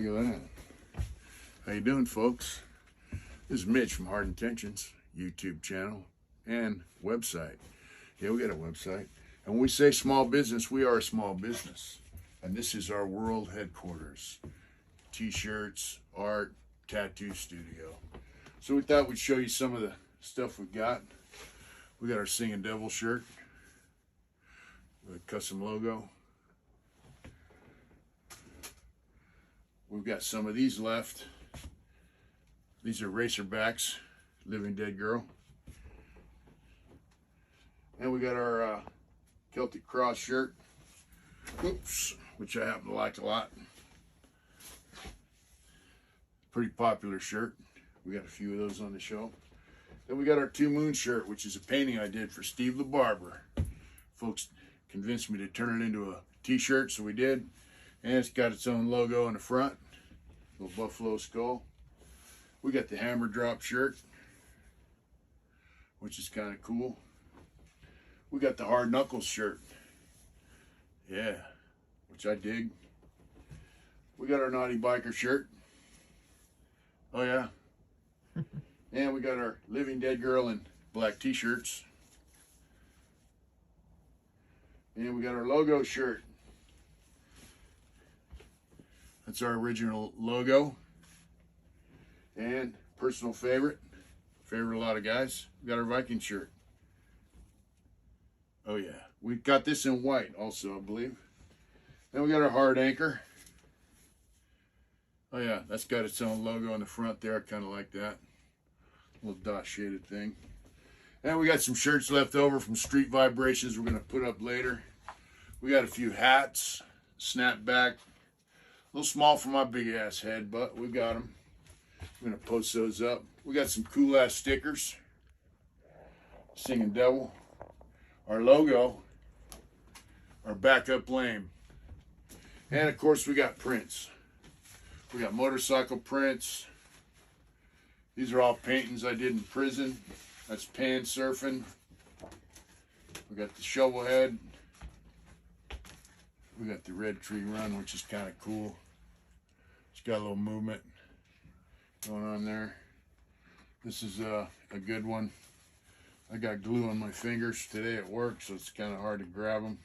Look at that. How you doing, folks? This is Mitch from Hard Intentions YouTube channel and website. Yeah, we got a website. And when we say small business, we are a small business. And this is our world headquarters. T-shirts, art, tattoo studio. So we thought we'd show you some of the stuff we got. We got our Singing Devil shirt with a custom logo. We've got some of these left. These are Racerbacks, Living Dead Girl. And we got our Celtic Cross shirt, oops, which I happen to like a lot. Pretty popular shirt. We got a few of those on the show. Then we got our Two Moon shirt, which is a painting I did for Steve the Barber. Folks convinced me to turn it into a t-shirt, so we did. And it's got its own logo in the front, little buffalo skull. We got the Hammer Drop shirt, which is kind of cool. We got the Hard Knuckles shirt, yeah, which I dig. We got our Naughty Biker shirt, oh yeah. And we got our Living Dead Girl in black t-shirts. And we got our logo shirt. That's our original logo. And personal favorite a lot of guys, we got our Viking shirt. Oh yeah, we got this in white also, I believe. Then we got our Hard Anchor. Oh yeah, that's got its own logo on the front there. I kind of like that. Little dot shaded thing. And we got some shirts left over from Street Vibrations we're going to put up later. We got a few hats, snapback. A little small for my big ass head, but we got them. I'm going to post those up. We got some cool ass stickers. Singing Devil. Our logo. Our backup lame. And of course we got prints. We got motorcycle prints. These are all paintings I did in prison. That's pan surfing. We got the shovel head. We got the Red Tree Run, which is kind of cool. It's got a little movement going on there. This is a good one. I got glue on my fingers today at work, so it's kind of hard to grab them.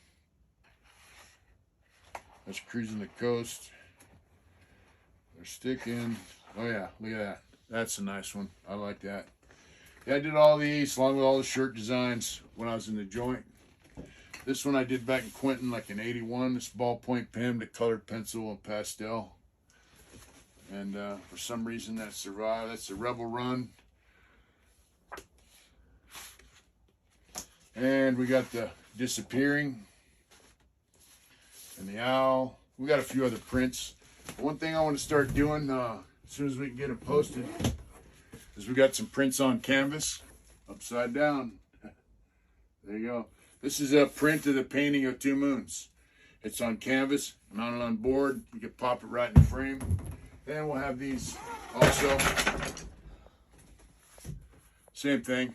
That's Cruising the Coast. They're sticking. Oh yeah, look at that. That's a nice one. I like that. Yeah, I did all these along with all the shirt designs when I was in the joint. This one I did back in Quentin, like in '81. This ballpoint pen, the colored pencil and pastel. And for some reason that survived. That's the Rebel Run. And we got the Disappearing and the Owl. We got a few other prints. One thing I want to start doing as soon as we can get it posted is we got some prints on canvas, upside down. There you go. This is a print of the painting of Two Moons. It's on canvas, mounted on board. You can pop it right in the frame. Then we'll have these also. Same thing.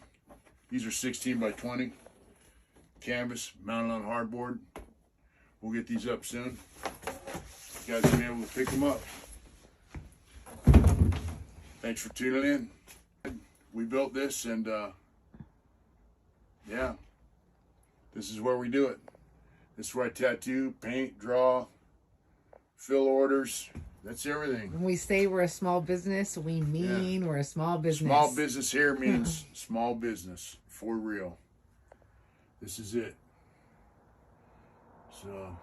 These are 16 by 20. Canvas, mounted on hardboard. We'll get these up soon. You guys will be able to pick them up. Thanks for tuning in. We built this, and yeah, this is where we do it. This is where I tattoo, paint, draw, fill orders. That's everything. When we say we're a small business, we mean we're a small business. Small business here means small business, for real. This is it. So,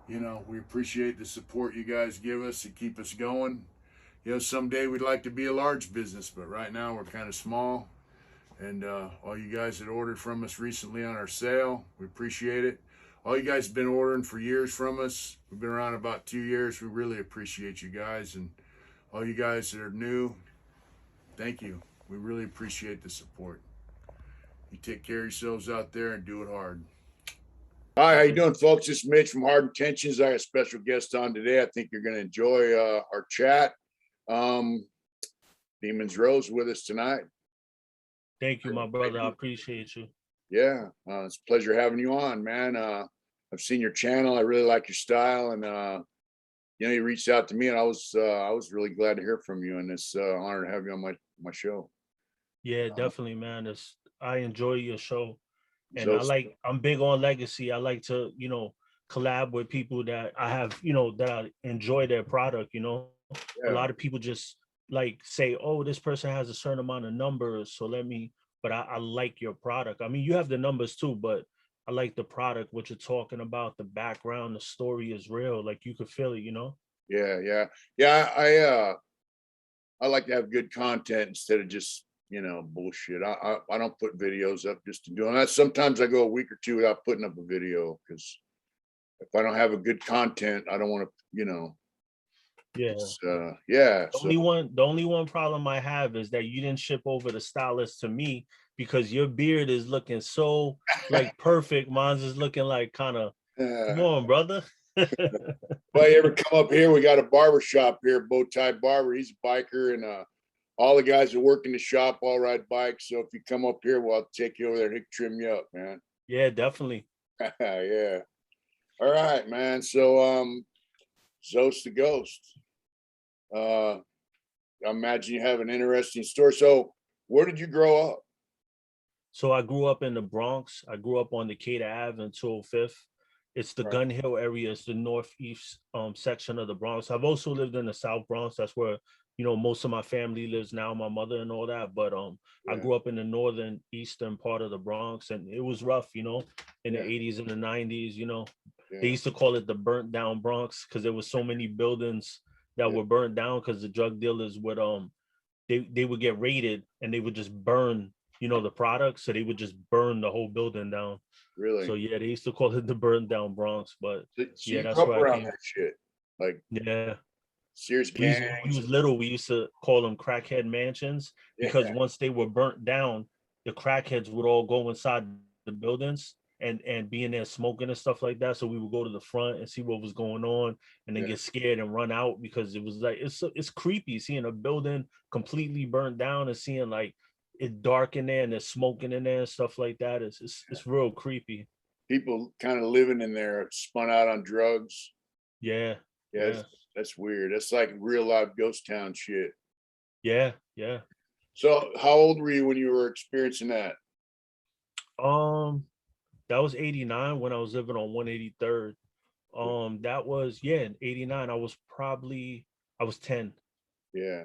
you know, we appreciate the support you guys give us to keep us going. You know, someday we'd like to be a large business, but right now we're kind of small. And all you guys that ordered from us recently on our sale, we appreciate it. All you guys have been ordering for years from us. We've been around about 2 years. We really appreciate you guys. And all you guys that are new, thank you. We really appreciate the support. You take care of yourselves out there and do it hard. Hi, how you doing, folks? This is Mitch from Hard Intentions. I got a special guest on today. I think you're going to enjoy our chat. Demons Rose with us tonight. Thank you, my brother. I appreciate you. Yeah, it's a pleasure having you on, man. I've seen your channel. I really like your style, and you know, you reached out to me, and I was really glad to hear from you, and it's honor to have you on my show. Yeah, definitely, man. I enjoy your show, and So I'm big on legacy. I like to, collab with people that I have, that I enjoy their product. A yeah, lot of people just like say, oh, this person has a certain amount of numbers, so but I like your product. I mean, you have the numbers too, but I like the product, what you're talking about, the background, the story is real. Like you could feel it. yeah. I like to have good content instead of just, you know, bullshit. I don't put videos up just to do that. Sometimes I go a week or two without putting up a video because if I don't have a good content, I don't want to, you know, Yeah. it's yeah. The So only one problem I have is that you didn't ship over the stylist to me because your beard is looking so like perfect. Mine's is looking like kind of, come on, brother. well, you ever come up here? We got a barber shop here, Bowtie Barber. He's a biker, and all the guys that work in the shop all ride bikes. So if you come up here, well, I'll take you over there and he can trim you up, man. Yeah, definitely. Yeah. All right, man. So Zos the Ghost. Uh I imagine you have an interesting story. So where did you grow up? So I grew up in the Bronx. I grew up on Decatur Ave and 205th. It's the Right. Gun Hill area. It's the northeast section of the Bronx. I've also lived in the South Bronx. That's where most of my family lives now, my mother and all that. But I Yeah. grew up in the northern eastern part of the Bronx, and it was rough, in the Yeah. 80s and the 90s. They Yeah. used to call it the burnt down Bronx because there was so many buildings that Yeah. were burnt down because the drug dealers would they would get raided and they would just burn the product, so they would just burn the whole building down. So Really? yeah, they used to call it the burned down Bronx, but So yeah, you grew that's up where I around came. that shit. Like Yeah, Sears when we gangs. was little, we used to call them crackhead mansions because Yeah. once they were burnt down, the crackheads would all go inside the buildings and be in there smoking and stuff like that. So we would go to the front and see what was going on, and then Yeah. get scared and run out because it was like it's creepy seeing a building completely burnt down and seeing like it dark in there and there's smoking in there and stuff like that. It's real creepy. People kind of living in there spun out on drugs. Yeah, Yeah, yeah, that's weird. That's like real life ghost town shit. yeah, yeah. So how old were you when you were experiencing that? Um, that was 89 when I was living on 183rd. That was in 89. I was 10. Yeah.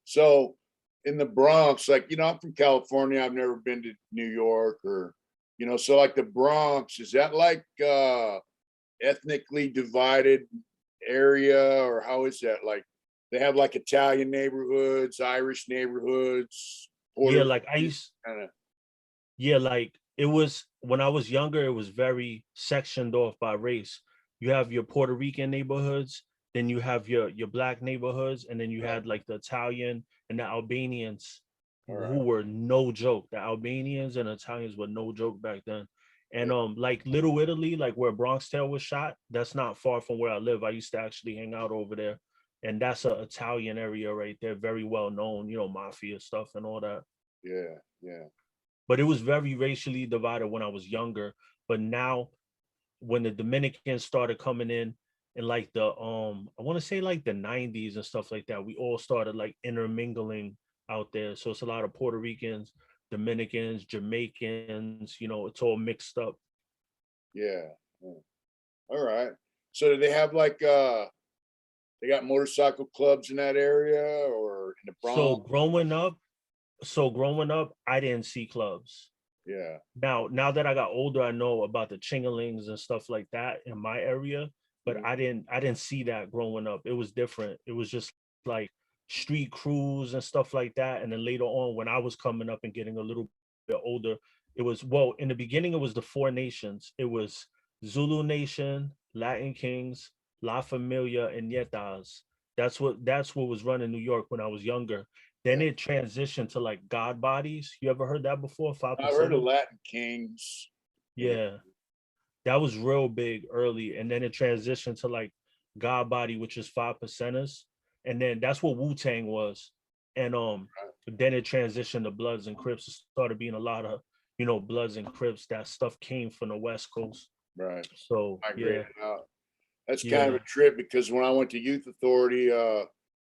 So in the Bronx, like, you know, I'm from California. I've never been to New York or, you know, so like the Bronx, is that like ethnically divided area or how is that? Like they have like Italian neighborhoods, Irish neighborhoods, Yeah, Puerto like I Rican used kind of. Yeah, like it was when I was younger, it was very sectioned off by race. You have your Puerto Rican neighborhoods, then you have your black neighborhoods, and then you Right. had like the Italian and the Albanians All who right. were no joke. The Albanians and Italians were no joke back then. And Yeah. like Little Italy, like where Bronx Tale was shot, that's not far from where I live. I used to actually hang out over there. And that's a Italian area right there, very well known, mafia stuff and all that. Yeah. Yeah. But it was very racially divided when I was younger. But now, when the Dominicans started coming in like the I want to say like the 90s and stuff like that, we all started like intermingling out there. So it's a lot of Puerto Ricans, Dominicans, Jamaicans, it's all mixed up. Yeah. Yeah. All right. So do they have like they got motorcycle clubs in that area or in the So Bronx? growing up, I didn't see clubs. Yeah. Now that I got older, I know about the chingalings and stuff like that in my area, but Mhm. I didn't see that growing up. It was different. It was just like street crews and stuff like that. And then later on, when I was coming up and getting a little bit older, it was, well, in the beginning, it was the four nations. It was Zulu Nation, Latin Kings, La Familia, and Yetas. That's what was running New York when I was younger. Then Yeah. it transitioned to like God bodies. You ever heard that before? Five I've heard of percenters? Latin Kings. Yeah. Yeah, that was real big early. And then it transitioned to like God body, which is five percenters. And then that's what Wu-Tang was. And then it transitioned to Bloods and Crips. It started being a lot of, Bloods and Crips. That stuff came from the West Coast. Right. So yeah. Migrated out. That's kind of Yeah. a trip because when I went to youth authority,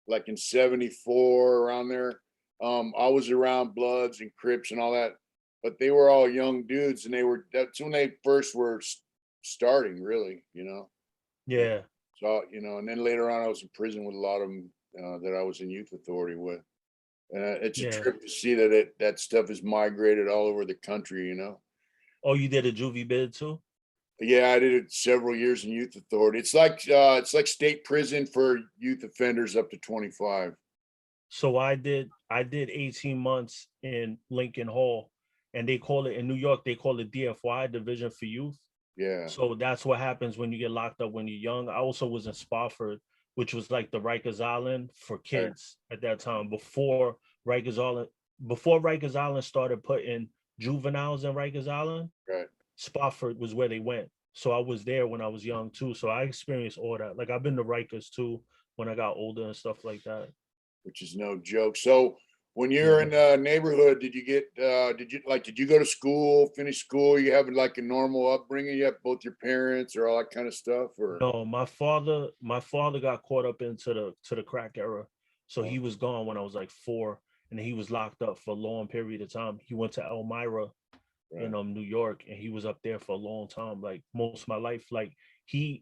like in '74 around there, I was around Bloods and Crips and all that, but they were all young dudes, and that's when they first were starting, really, you know. And Yeah. so, you know, and then later on, I was in prison with a lot of them that I was in youth authority with. It's a Yeah. trip to see that that stuff is migrated all over the country, you know. Oh, you did a juvie bid too? Yeah, I did it several years in youth authority. It's like state prison for youth offenders up to 25. So I did 18 months in Lincoln Hall, and they call it in New York, they call it DFY, Division for Youth. Yeah, So that's what happens when you get locked up when you're young. I also was in Spofford, which was like the Rikers Island for right, kids at that time Rikers Island before Rikers Island started putting juveniles in Rikers Island. right. Spofford was where they went. So I was there when I was young too. So I experienced all that. Like I've been to Rikers too when I got older and stuff like that. Which is no joke. So when you're Yeah. in the neighborhood, did you go to school, finish school? You have like a normal upbringing? You have both your parents or all that kind of stuff, or No, my father got caught up into the crack era. So oh, he was gone when I was like 4, and he was locked up for a long period of time. He went to Elmira in right, New York, and he was up there for a long time, like most of my life. Like he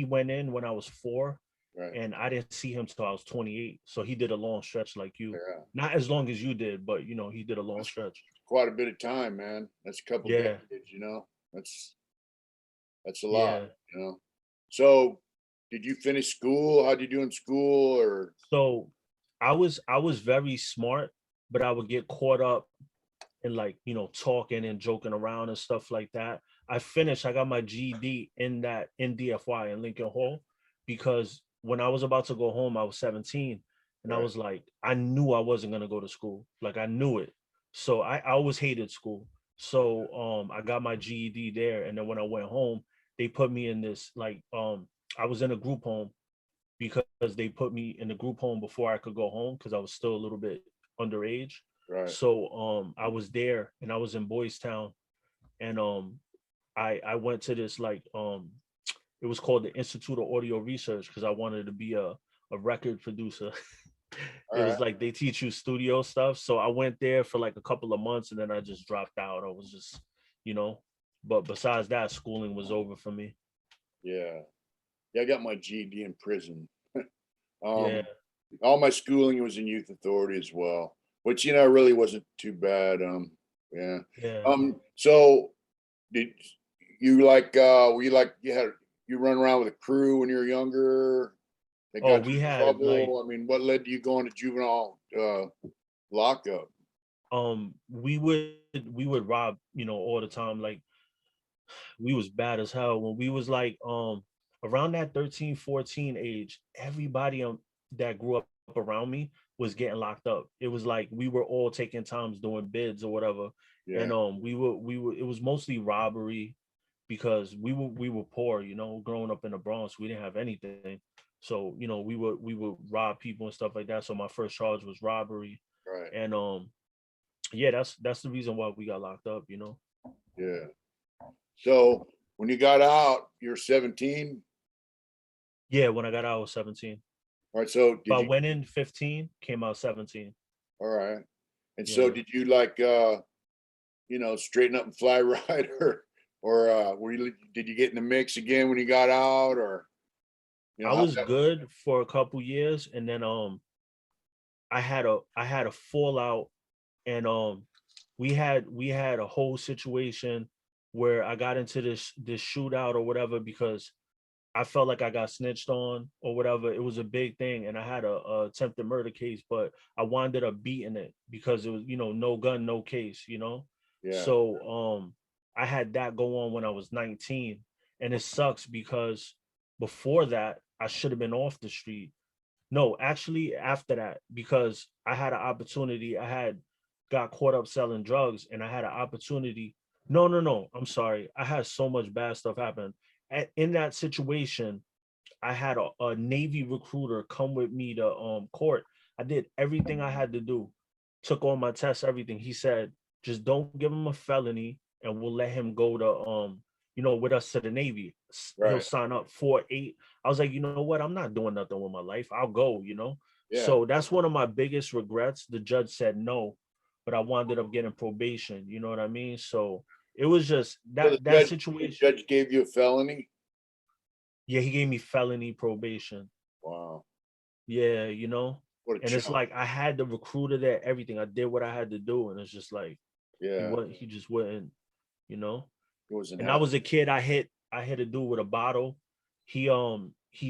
went in when I was 4, right, and I didn't see him till I was 28. So he did a long stretch like you. yeah. Not as long as you did, but he did a long That's stretch. quite a bit of time, man. That's a couple Yeah, decades, you know. That's a lot, yeah. you know. So did you finish school? How'd you do in school or So I was very smart, but I would get caught up and like talking and joking around and stuff like that. I got my GED in DFY in Lincoln Hall, because when I was about to go home I was 17, and I right? was like, I knew I wasn't going to go to school, like I knew it. So I always hated school. So I got my GED there, and then when I went home they put me in this like I was in a group home, because they put me in the group home before I could go home because I was still a little bit underage. Right. So I was there, and I was in Boys Town, and I went to this like it was called the Institute of Audio Research, because I wanted to be a record producer. All It right. was like they teach you studio stuff. So I went there for like a couple of months, and then I just dropped out. I was just, you know, but besides that, schooling was over for me. Yeah. Yeah, I got my GED in prison. Yeah, Um, all my schooling was in youth authority as well, which you know really wasn't too bad. Yeah. yeah. So did you like were you like you run around with a crew when you were younger? They Oh, got you we in had like trouble. I mean, what led to you going to juvenile lockup? we would rob all the time. Like we was bad as hell when we was like around that 13, 14 age. Everybody that grew up around me was getting locked up. It was like we were all taking times doing bids or whatever. And Yeah. we were it was mostly robbery, because we were poor, growing up in the Bronx. We didn't have anything. So we would rob people and stuff like that. So my first charge was robbery. Right. And yeah, that's the reason why we got locked up. Yeah. So when you got out, you're 17. Yeah, when I got out I was 17. All right. So So did I you? went in 15, came out 17. All right. And so Yeah. did you like straighten up and fly right or did you get in the mix again when you got out or I how was good for a couple years, and then I had a fallout, and we had a whole situation where I got into this shootout or whatever, because I felt like I got snitched on or whatever. It was a big thing, and I had a attempted murder case, but I wound up beating it because it was, no gun, no case. yeah, So I had that go on when I was 19, and it sucks because before that I should have been off the street. No, actually after that, because I had an opportunity. I had got caught up selling drugs, and I had an opportunity. No, no, no. I'm sorry. I had so much bad stuff happen. In that situation, I had a Navy recruiter come with me to court. I did everything I had to do, took all my tests, everything. He said, just don't give him a felony, and we'll let him go to with us to the Navy. he'll Right. sign up 4-8. I was like, you know what? I'm not doing nothing with my life. I'll go, you know? Yeah. So that's one of my biggest regrets. The judge said no, but I wound up getting probation. You know what I mean? So it was just So that the situation. judge gave you a felony? Yeah, he gave me felony probation. Wow. Yeah, you know? What a And it's chump. like I had the recruiter there, everything. I did what I had to do. And it's just like Yeah. he just wouldn't, you know. It wasn't And I happening. was a kid. I hit a dude with a bottle. He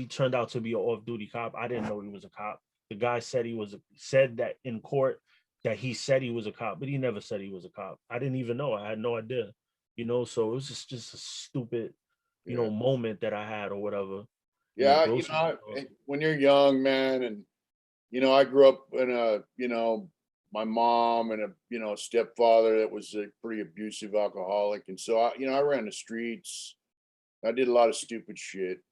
turned out to be an off-duty cop. I didn't know he was a cop. The guy said said that in court that he said he was a cop, but he never said he was a cop. I didn't even know. I had no idea. You know, so it was just a stupid, Yeah. moment that I had or whatever in the Yeah, grocery store. when you're young, man, and I grew up in my mom and a stepfather that was a pretty abusive alcoholic, and so I ran the streets. I did a lot of stupid shit.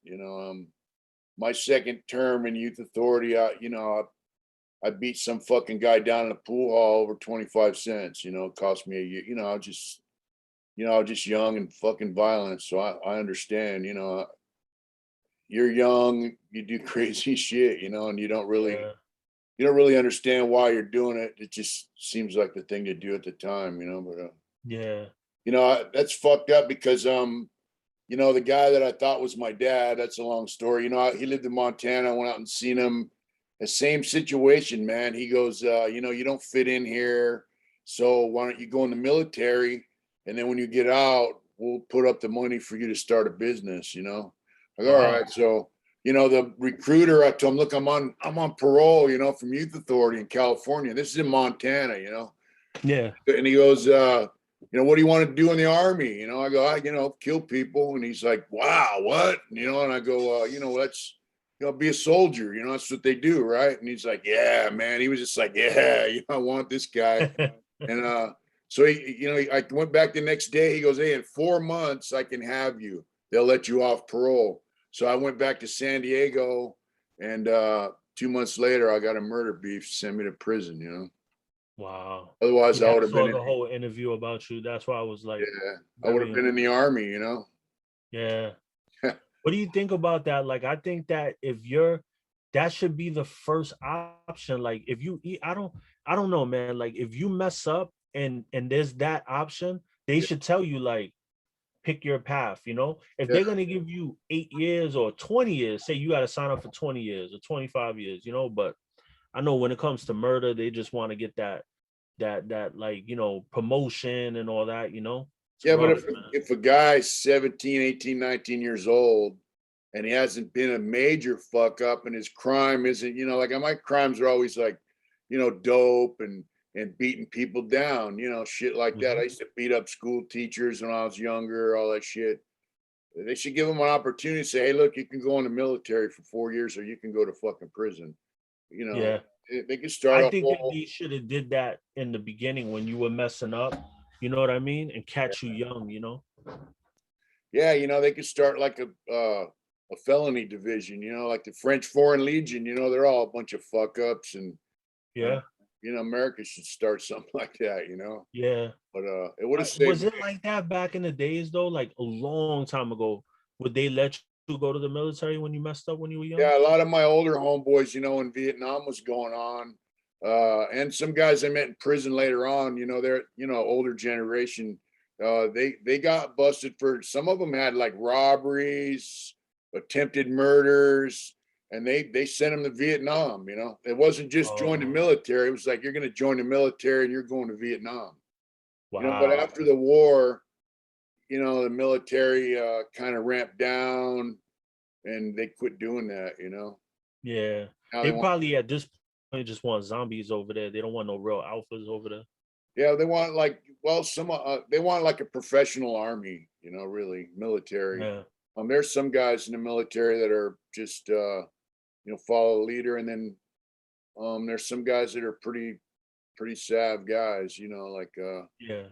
My second term in youth authority, I beat some fucking guy down in a pool hall over 25 cents. It cost me a year. I was just young and fucking violent, so I understand. You're young, you do crazy shit, and Yeah, you don't really understand why you're doing it. It just seems like the thing to do at the time, but yeah, that's fucked up because the guy that I thought was my dad, that's a long story. He lived in Montana. I went out and seen him. The same situation, man. He goes, you don't fit in here. So why don't you go in the military? And then when you get out, we'll put up the money for you to start a business, Like, all wow, right. So, the recruiter, I told him, look, I'm on parole, from youth authority in California. This is in Montana, yeah, and he goes, what do you want to do in the army? I go, kill people. And he's like, wow, what? And I go, let's, be a soldier. That's what they do, right? And he's like, yeah, man. He was just like, yeah, I want this guy. And so I went back the next day. He goes, hey, in 4 months I can have you. They'll let you off parole. So I went back to San Diego, and 2 months later I got a murder beef, sent me to prison. wow. Otherwise, I Yeah, would I have been saw in. the whole interview about you. That's why I was like Yeah, I would very have been in the impressed. army. Yeah. What do you think about that? Like, I think that that should be the first option. Like, if you eat, I don't know, man. Like, if you mess up and there's that option, they Yeah, should tell you like, pick your path. If yeah, they're gonna give you 8 years or 20 years, say you got to sign up for 20 years or 25 years. But I know when it comes to murder, they just want to get that like promotion and all that. It's yeah. But rough, if man. if a guy's 17, 18, 19 years old and he hasn't been a major fuck up and his crime isn't, like my crimes are always like, dope and beating people down, shit like that. I Mhm. used to beat up school teachers when I was younger, all that shit. They should give them an opportunity to say, hey, look, you can go in the military for 4 years or you can go to fucking prison. You know, Yeah. they could start I a think that whole. they should have did that in the beginning when you were messing up, you know what I mean? And catch you young. Yeah, they could start like a felony division, like the French Foreign Legion, they're all a bunch of fuck ups, and uh, Yeah. America should start something like that, Yeah. but it would have saved Was me. it like that back in the days though? Like a long time ago, would they let you go to the military when you messed up when you were young? Yeah, a lot of my older homeboys, when Vietnam was going on, and some guys I met in prison later on, they're older generation. They got busted for, some of them had like robberies, attempted murders, and they sent them to Vietnam. It wasn't just join the Oh, military. It was like you're going to join the military and you're going to Vietnam. But wow. after the war, the military kind of ramped down and they quit doing that. Yeah. Now they They want, probably at this point just want zombies over there. They don't want no real alphas over there. yeah, they want like, well, they want like a professional army, really military. Yeah. There's some guys in the military that are just, follow the leader, and then there's some guys that are pretty sav guys, Yeah.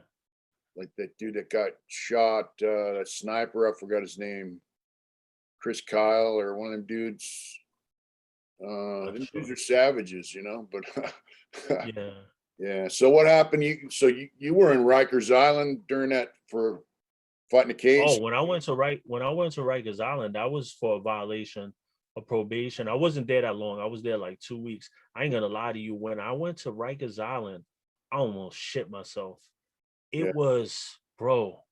like that dude that got shot, that sniper, I forgot his name, Chris Kyle or one of them dudes. Not Them dudes sure. are savages, but Yeah. yeah. So what happened? So you were in Rikers Island during that for Fought in the Oh, cage? when I went to Rikers Island, that was for a violation of probation. I wasn't there that long. I was there like 2 weeks. I ain't gonna lie to you. When I went to Rikers Island, I almost shit myself. It Yeah, was, bro.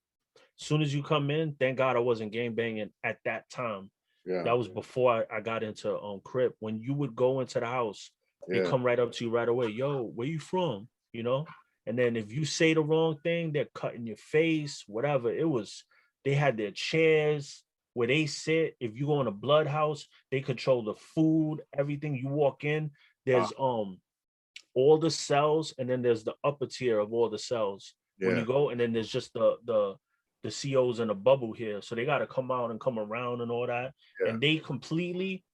As soon as you come in, thank God I wasn't gang banging at that time. yeah, That was before I got into Crip. When you would go into the house, they yeah. come right up to you right away. Yo, where you from? You know? And then if you say the wrong thing, they're cutting your face, whatever. It was, they had their chairs where they sit. If you go in a blood house, they control the food, everything. You walk in, Uh, there's all the cells, and then there's the upper tier of all the cells when yeah, you go, and then there's just the COs in a bubble here. So they got to come out and come around and all that. yeah. And they completely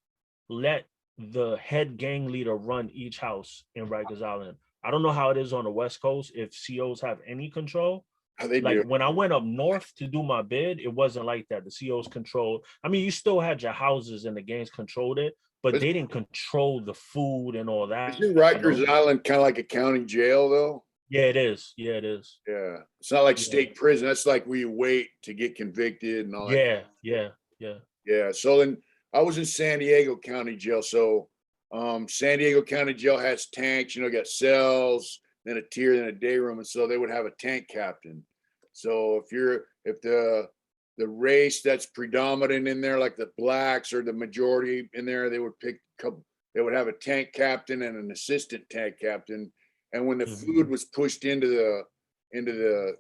let the head gang leader run each house in Rikers Island. I don't know how it is on the West Coast if COs have any control. They Like do. when I went up north to do my bid, it wasn't like that. The COs controlled. I mean, you still had your houses and the gangs controlled it, but Is- they didn't control the food and all that. Isn't You know? Rikers Island kind of like a county jail, though? Yeah, it is. Yeah, it is. Yeah, it's not like Yeah. state prison. That's like where you wait to get convicted and all that. Yeah, yeah, yeah. Yeah. So then I was in San Diego County Jail. So San Diego County Jail has tanks, got cells, then a tier, then a day room. And so they would have a tank captain. So if the race that's predominant in there, like the blacks or the majority in there, they would pick a couple, they would have a tank captain and an assistant tank captain. And when the food was pushed into the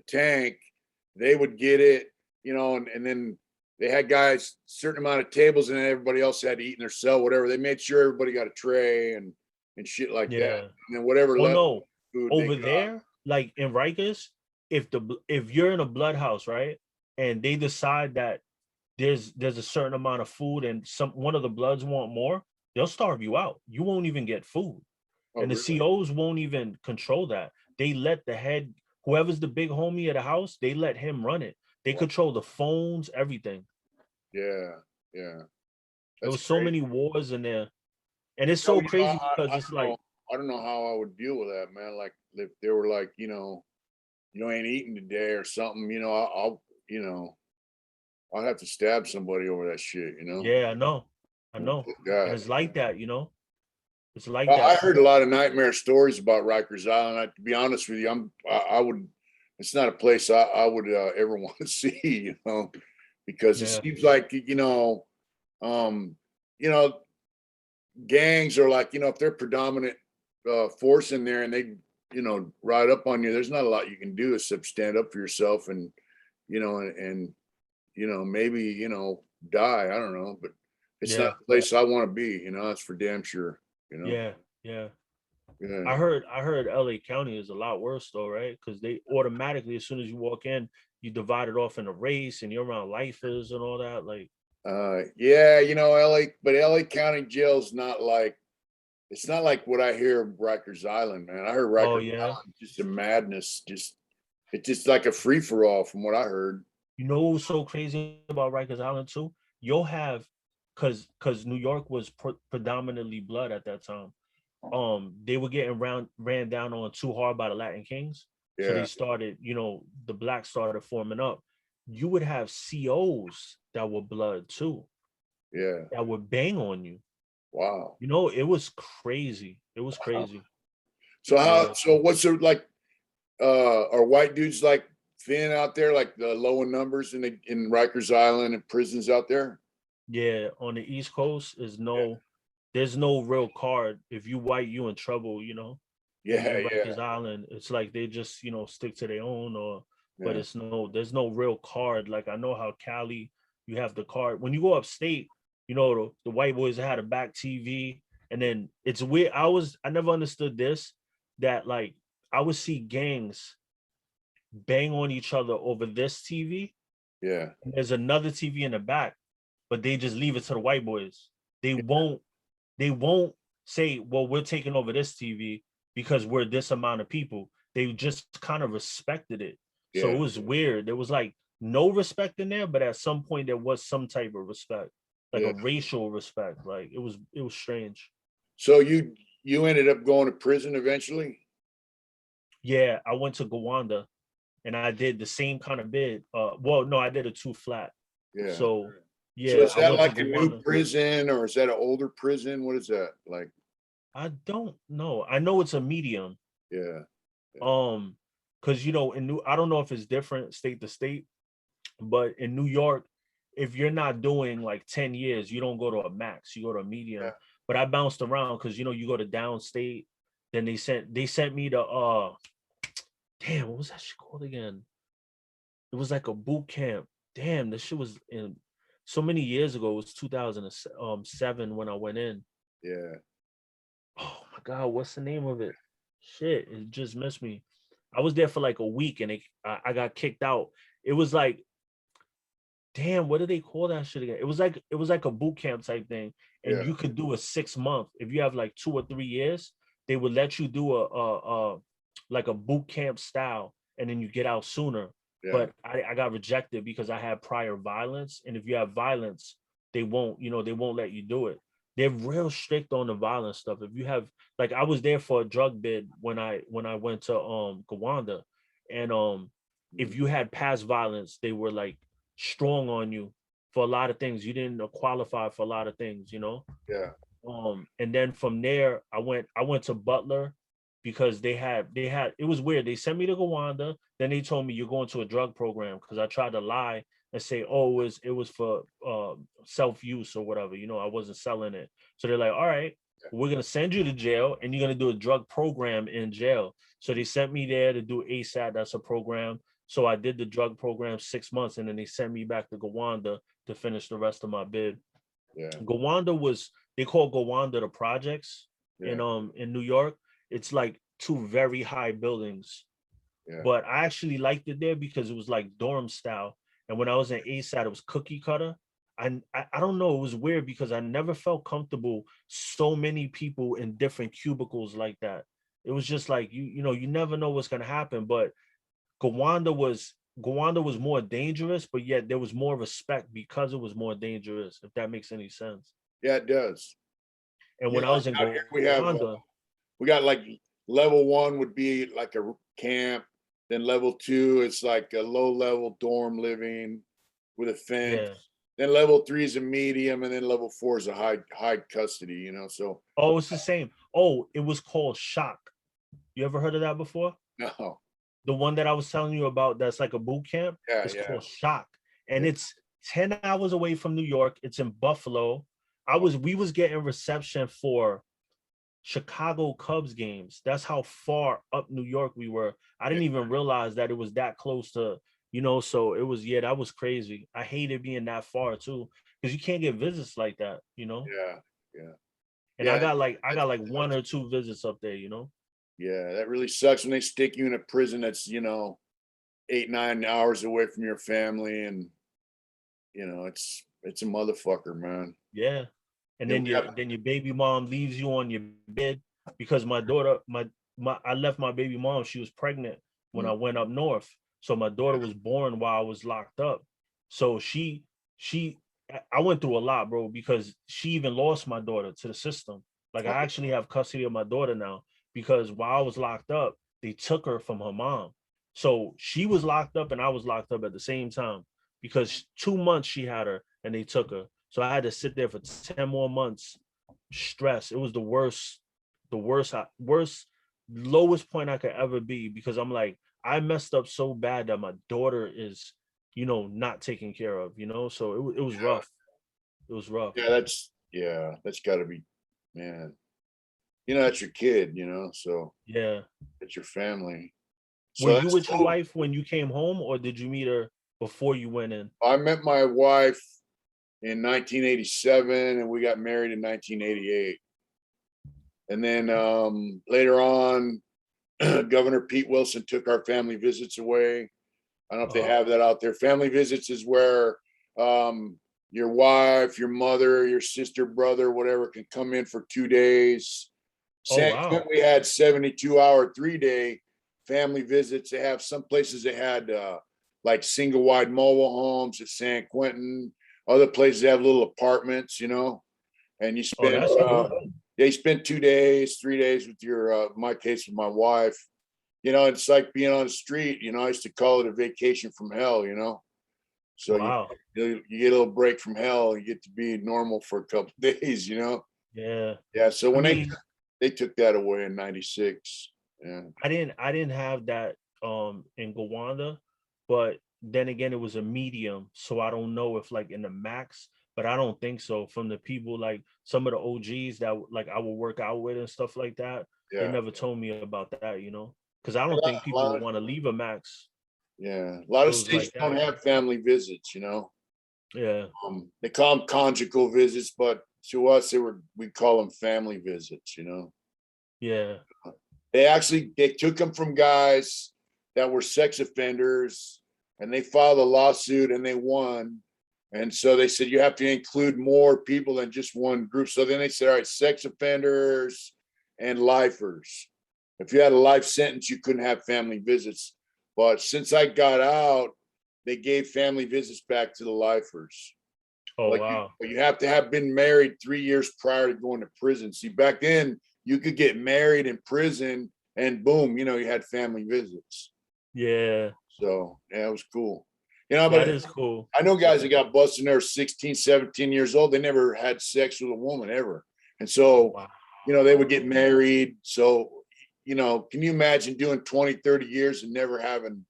tank, they would get it, and then they had guys certain amount of tables, and then everybody else had to eat in their cell, whatever. They made sure everybody got a tray and shit like that. Yeah. And then whatever Oh left no. food they Over got. there, like in Rikers, if you're in a blood house, right, and they decide that there's a certain amount of food and one of the bloods want more, they'll starve you out. You won't even get food. Oh, And the really? COs won't even control that. They let the head, whoever's the big homie of the house, they let him run it. They Wow. control the phones, everything. Yeah, yeah. There That's was so crazy. many wars in there. And it's No, so crazy because I it's don't know. like, I don't know how I would deal with that, man. Like if they were like, you ain't eating today or something, I'll have to stab somebody over that shit. yeah, I know. I Oh, know. good And God. it's like that. It's like I that. heard a lot of nightmare stories about Rikers Island. To be honest with you, I would. It's not a place I would ever want to see, because it Yeah. seems like um, you know, gangs are like, if they're predominant force in there and they, ride up on you, there's not a lot you can do except stand up for yourself and, maybe, die. I don't know, but it's not Yeah. the place I want to be, that's for damn sure, you know. Yeah. Yeah. Yeah. I heard LA County is a lot worse though, right? Because they automatically, as soon as you walk in, you divide it off in a race and you're around lifers and all that. Like, Yeah, LA County Jail is not like, it's not like what I hear of Rikers Island, man. I heard oh Rikers yeah. Island just a madness, it's just like a free for all from what I heard. You know what's so crazy about Rikers Island too? You'll have, because New York was predominantly blood at that time. They were getting ran down on too hard by the Latin Kings. So they Yeah, started, the blacks started forming up. You would have COs that were blood too, yeah. that would bang on you. Wow. It was crazy. It was Wow. crazy. So Yeah. what's the like are white dudes like thin out there, like the low in numbers in Rikers Island and prisons out there? Yeah. On the East Coast Yeah, there's no real card. If you white, you in trouble, yeah, in yeah, Rikers Island. It's like they just, stick to their own but yeah, there's no real card. Like I know how Cali, you have the card. When you go upstate, the white boys had a back TV. And then it's weird. I never understood this, that like I would see gangs bang on each other over this TV. yeah, And there's another TV in the back, but they just leave it to the white boys. They yeah, won't they won't say, well, we're taking over this TV because we're this amount of people. They just kind of respected it. So yeah. it was weird. There was like no respect in there, but at some point there was some type of respect, like Yeah. a racial respect. Like it was strange. So you ended up going to prison eventually? Yeah, I went to Gowanda. and I did the same kind of bid. Well, no, I did a 2 flat. Yeah. So So yeah, is I that went like to a new Gowanda. prison or is that an older prison? What is that like? I don't know. I know it's a medium. Yeah. Because in I don't know if it's different state to state, but in New York, if you're not doing like 10 years, you don't go to a max, you go to a medium. Yeah. But I bounced around because you go to downstate, then they sent me to damn, what was that shit called again? It was like a boot camp. Damn, this shit was in so many years ago. It was 2007 when I went in. Yeah. Oh my god, what's the name of it? Shit, it just missed me. I was there for like a week and I got kicked out. It was like, damn, what do they call that shit again? It was like a boot camp type thing, and Yeah. you could do a 6 month. If you have like 2 or 3 years, they would let you do a like a boot camp style, and then you get out sooner. Yeah. But I got rejected because I had prior violence, and if you have violence, they won't let you do it. They're real strict on the violence stuff. If you have, like, I was there for a drug bid when I went to Gowanda, and if you had past violence, they were like strong on you for a lot of things. You didn't qualify for a lot of things. Yeah. And then from there I went to Butler because they had it was weird. They sent me to Gowanda, then they told me you're going to a drug program because I tried to lie and say, oh, it was for self-use or whatever. I wasn't selling it. So they're like, all right, we're gonna send you to jail and you're gonna do a drug program in jail. So they sent me there to do ASAT. That's a program. So I did the drug program 6 months, and then they sent me back to Gowanda to finish the rest of my bid. Yeah. Gowanda they call Gowanda the projects Yeah. in New York. It's like two very high buildings, Yeah. but I actually liked it there because it was like dorm style. And when I was in ASAT, it was cookie cutter. I don't know. It was weird because I never felt comfortable. So many people in different cubicles like that. It was just like you never know what's gonna happen. But Gowanda was more dangerous, but yet there was more respect because it was more dangerous, if that makes any sense. Yeah, it does. And Yeah, when I was in out here we have Gowanda, we got like level one would be like a camp. Then level two, it's like a low level dorm living with a fence. yeah. Then level three is a medium, and then level four is a high custody. So Oh, it's the same. Oh, it was called Shock. You ever heard of that before? no, The one that I was telling you about that's like a boot camp, yeah, it's yeah, called Shock. And yeah. it's 10 hours away from New York. It's in Buffalo. We was getting reception for Chicago Cubs games. That's how far up New York we were. I didn't even realize that it was that close to. So it was, that was crazy. I hated being that far too, because you can't get visits like that. Yeah, yeah, And yeah. I got like 1 or 2 visits up there. Yeah, that really sucks when they stick you in a prison that's 8-9 hours away from your family, and it's a motherfucker, man. Yeah. And Yeah, then your baby mom leaves you on your bed because my daughter, I left my baby mom. She was pregnant when I went up north. So my daughter was born while I was locked up. So I went through a lot, bro, because she even lost my daughter to the system. Like, I actually have custody of my daughter now because while I was locked up, they took her from her mom. So she was locked up and I was locked up at the same time because 2 months she had her and they took her. So I had to sit there for 10 more months, stress. It was the worst, lowest point I could ever be because I'm like, I messed up so bad that my daughter is, not taken care of. So it was rough. It was rough. That's got to be, man. That's your kid, so Yeah. it's your family. Were So you that's with your cool. wife when you came home, or did you meet her before you went in? I met my wife in 1987, and we got married in 1988. And then later on, Governor Pete Wilson took our family visits away. I don't know if they have that out there. Family visits is where your wife, your mother, your sister, brother, whatever, can come in for 2 days. Oh, wow. We had 72-hour, 3-day family visits. They have some places they had like single wide mobile homes at San Quentin. Other places they have little apartments, and you Oh, spend that's cool. they spend 2 days, 3 days with your my case with my wife. you know, it's like being on the street. You know, I used to call it a vacation from hell. You know, so Wow. you get a little break from hell. You get to be normal for a couple of days. You know, Yeah. yeah. So I when mean, they took that away in '96, yeah, I didn't have that in Gowanda, but then again it was a medium, so I don't know if like in the max, but I don't think so. From the people like some of the OGs that like I would work out with and stuff like that, they yeah. never told me about that, you know, because I don't think A people lot would of, want to leave a max yeah, a lot of shows states like don't that. have family visits. You know, Yeah, they call them conjugal visits, but to us, we call them family visits. You know, yeah. they took them from guys that were sex offenders, and they filed a lawsuit and they won. And so they said you have to include more people than just one group. So then they said, all right, sex offenders and lifers. If you had a life sentence, you couldn't have family visits. But since I got out, they gave family visits back to the lifers. Oh Like wow. you have to have been married 3 years prior to going to prison. See, back then you could get married in prison and boom, you know, you had family visits. Yeah, So yeah, it was cool. You know, that but is cool. I know guys that got busted when they were 16, 17 years old. They never had sex with a woman ever. And so, Wow, you know, they would get married. So, you know, can you imagine doing 20, 30 years and never having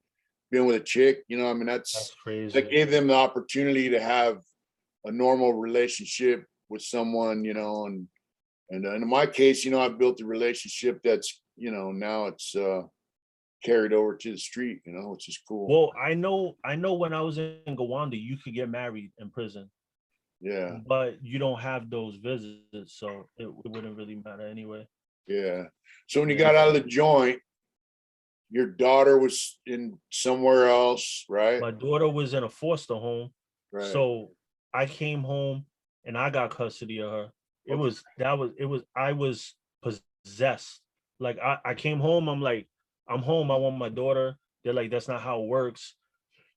been with a chick? You know, I mean, that's that crazy. gave them the opportunity to have a normal relationship with someone, you know, and in my case, you know, I've built a relationship that's, you know, now it's carried over to the street, you know, which is cool. Well, I know when I was in Gowanda, you could get married in prison, Yeah, but you don't have those visits, so it wouldn't really matter anyway. yeah. So when you Yeah. got out of the joint, your daughter was in somewhere else, right? My daughter was in a foster home, Right. so I came home and I got custody of her. It Okay. was that was it was I was possessed. Like I came home, I'm like, I'm home, I want my daughter. They're like, that's not how it works.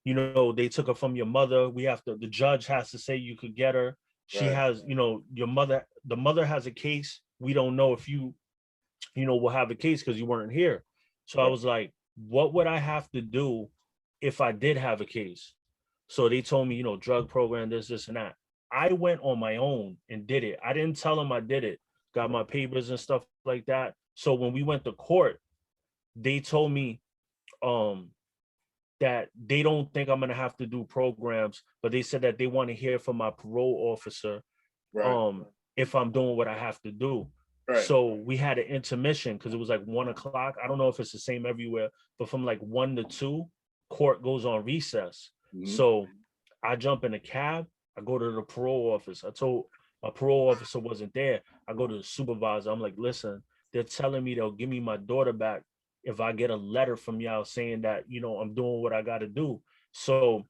You know, they took her from your mother. We have to, the judge has to say you could get her. She Right. has, you know, your mother, the mother has a case. We don't know if you will have a case because you weren't here. So I Right. was like, what would I have to do if I did have a case? So they told me, drug program, this, and that. I went on my own and did it. I didn't tell them I did it. Got my papers and stuff like that. So when we went to court, they told me um that they don't think I'm gonna have to do programs, but they said that they want to hear from my parole officer Right. um if I'm doing what I have to do. Right. So we had an intermission because it was like 1 o'clock. I don't know if it's the same everywhere, but from like 1 to 2, court goes on recess. Mhm. So I jump in a cab, I go to the parole office. I told my parole officer wasn't there. I go to the supervisor. I'm like, listen, they're telling me they'll give me my daughter back if I get a letter from y'all saying that, I'm doing what I gotta do. So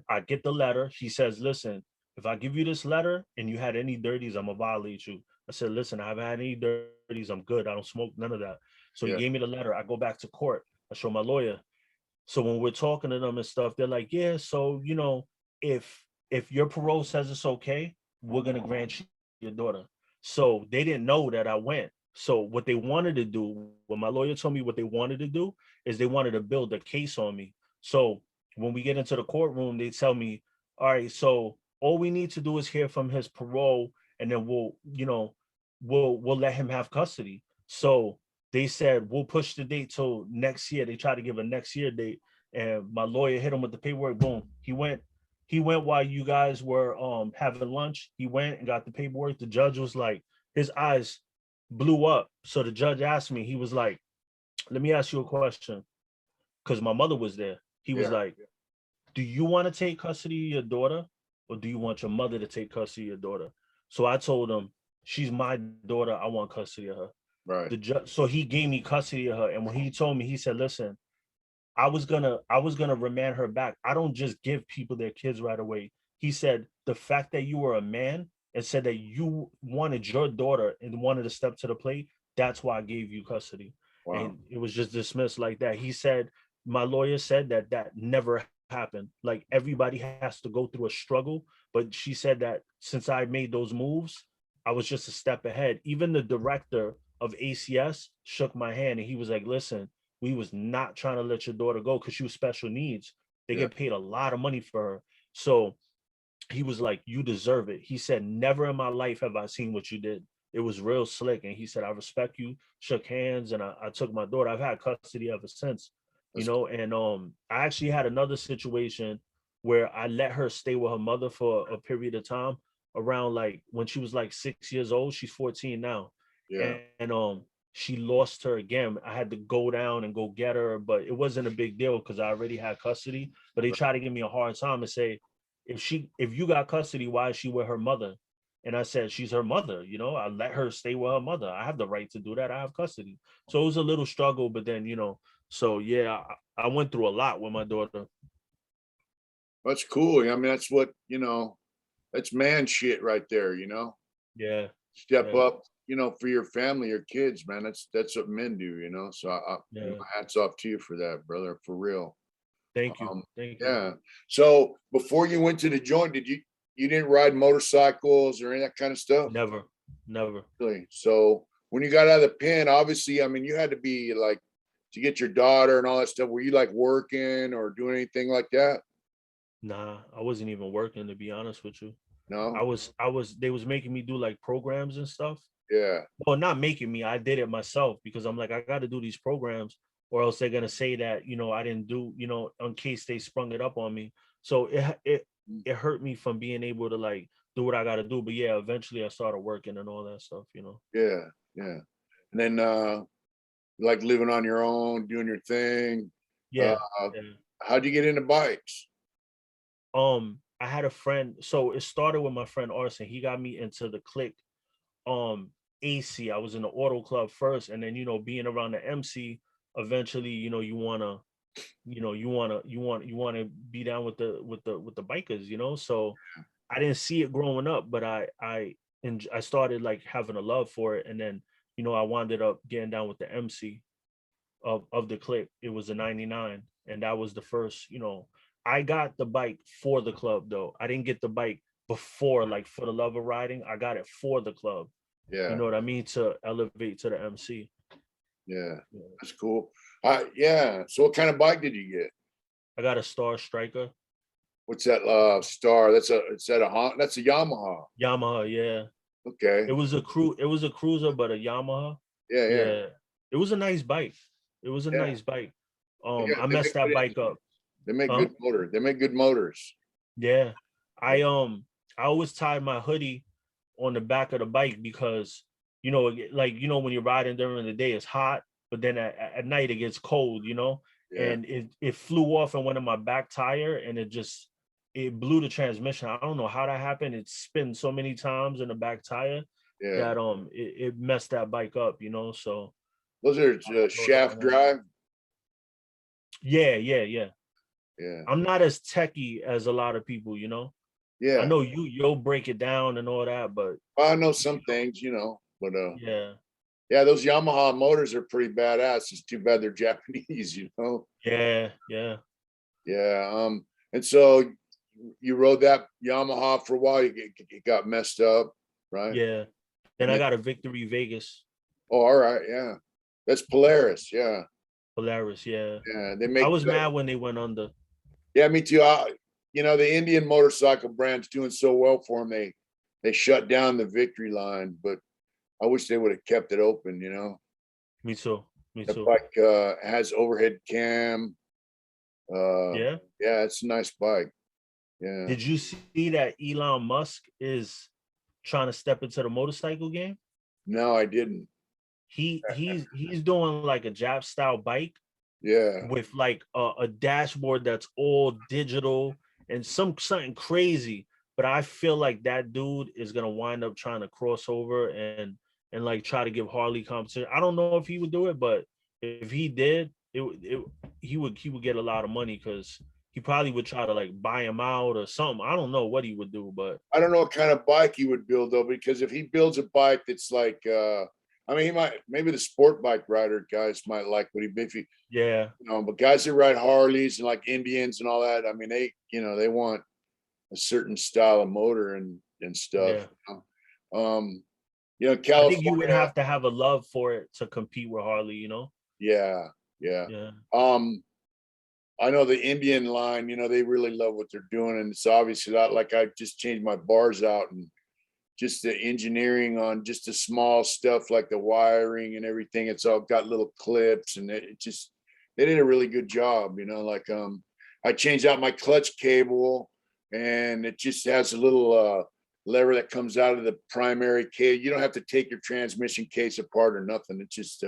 I get the letter. She says, listen, if I give you this letter and you had any dirties, I'm gonna violate you. I said, listen, I haven't had any dirties. I'm good. I don't smoke none of that. So he Yeah. gave me the letter. I go back to court. I show my lawyer. So when we're talking to them and stuff, they're like, yeah, so if if your parole says it's okay, we're gonna grant you your daughter. So they didn't know that I went. So what they wanted to do, when my lawyer told me what they wanted to do, is they wanted to build a case on me. So when we get into the courtroom, they tell me, all right, so all we need to do is hear from his parole, and then we'll let him have custody. So they said we'll push the date till next year. They tried to give a next year date, and my lawyer hit him with the paperwork. Boom, he went while you guys were having lunch. He went and got the paperwork. The judge was like, his eyes blew up. So the judge asked me, he was like, let me ask you a question, because my mother was there. He was Yeah. like, do you want to take custody of your daughter, or do you want your mother to take custody of your daughter? So I told him, she's my daughter, I want custody of her. Right. The judge, so he gave me custody of her, and when he told me, he said, listen, I was gonna remand her back. I don't just give people their kids right away. He said the fact that you were a man and said that you wanted your daughter and wanted to step to the plate, that's why I gave you custody. Wow. And it was just dismissed like that. He said, my lawyer said that that never happened. Like everybody has to go through a struggle, but she said that since I made those moves, I was just a step ahead. Even the director of ACS shook my hand and he was like, listen, we was not trying to let your daughter go because she was special needs. They Yeah. get paid a lot of money for her. So he was like, you deserve it. He said, never in my life have I seen what you did. It was real slick. And he said, I respect you, shook hands, and I took my daughter. I've had custody ever since, you That's know, and I actually had another situation where I let her stay with her mother for a period of time around like when she was like 6 years old. She's 14 now. yeah. And she lost her again. I had to go down and go get her, but it wasn't a big deal because I already had custody. But they tried to give me a hard time and say, if you got custody, why is she with her mother? And I said, she's her mother, you know, I let her stay with her mother. I have the right to do that. I have custody. So it was a little struggle, but then, you know, so yeah, I went through a lot with my daughter. That's cool. I mean, that's what, that's man shit right there, Yeah. Step Yeah. up, for your family, your kids, man. That's what men do, So Yeah. hats off to you for that, brother, for real. Thank you. Thank you. Yeah. So before you went to the joint, you didn't ride motorcycles or any of that kind of stuff? Never. Never. Really? So when you got out of the pen, obviously, I mean, you had to be like to get your daughter and all that stuff. Were you like working or doing anything like that? Nah, I wasn't even working, to be honest with you. No? They was making me do like programs and stuff. Yeah. Well, not making me, I did it myself because I'm like, I got to do these programs or else they're going to say that, I didn't do, in case they sprung it up on me. So it hurt me from being able to like do what I got to do. But yeah, eventually I started working and all that stuff. Yeah. Yeah. And then like living on your own, doing your thing. Uh Yeah. Yeah. how'd you get into bikes? I had a friend. So it started with my friend Arson. He got me into the clique. Um, AC. I was in the auto club first, and then being around the MC. Eventually, you want to be down with the bikers. So I didn't see it growing up, but I started like having a love for it, and then I wound up getting down with the MC of the clique. It was a 99, and that was the first. I got the bike for the club though. I didn't get the bike before, like for the love of riding. I got it for the club. You Yeah. know what I mean? To elevate to the MC. Yeah. Yeah. That's cool. Yeah. So what kind of bike did you get? I got a Star Striker. What's that star? That's a Yamaha. Yamaha, yeah. Okay. It was a cruiser, but a Yamaha. Yeah, yeah. Yeah. It was a nice bike. It was a Yeah. nice bike. Yeah, I they messed make that good bike up. engines. They make Huh? good motor. They make good motors. Yeah. Yeah. I always tied my hoodie on the back of the bike because when you're riding during the day it's hot, but then at night it gets cold. Yeah. And it flew off and went in my back tire and it blew the transmission. I don't know how that happened. It spun so many times in the back tire Yeah. that it messed that bike up. So Those are I wrote it shaft down. drive. Yeah. Yeah. I'm not as techie as a lot of people. I Yeah. know you'll break it down and all that, but Well, I know some things, but yeah, yeah, those Yamaha motors are pretty badass. It's too bad they're Japanese. yeah. Yeah. And so you rode that Yamaha for a while. It got messed up, right? Yeah. Then And I then, got a Victory Vegas oh, all right, yeah. That's Polaris, yeah. Polaris. Yeah. Yeah. They I make was mad when they went under. yeah, me too. The Indian motorcycle brand's doing so well for them. They shut down the Victory line, but I wish they would have kept it open. Me too. Me The too. bike has overhead cam. Yeah. Yeah, it's a nice bike. Yeah. Did you see that Elon Musk is trying to step into the motorcycle game? No, I didn't. He's doing like a Jap style bike Yeah. with like a dashboard that's all digital and something crazy. But I feel like that dude is gonna wind up trying to cross over and like try to give Harley competition. I don't know if he would do it, but if he did, he would get a lot of money because he probably would try to like buy him out or something. I don't know what he would do, but I don't know what kind of bike he would build though, because if he builds a bike that's like I mean, he might, maybe the sport bike rider guys might like what if he, yeah, but guys that ride Harleys and like Indians and all that, I mean, they want a certain style of motor and stuff. yeah. I think you would California, have to have a love for it to compete with Harley. yeah, Yeah. Yeah. I know the Indian line, you know, they really love what they're doing. And it's obviously not like I just changed my bars out, and just the engineering on just the small stuff like the wiring and everything. It's all got little clips, and it just, they did a really good job, you know, like I changed out my clutch cable, and it just has a little lever that comes out of the primary cable. You don't have to take your transmission case apart or nothing. It just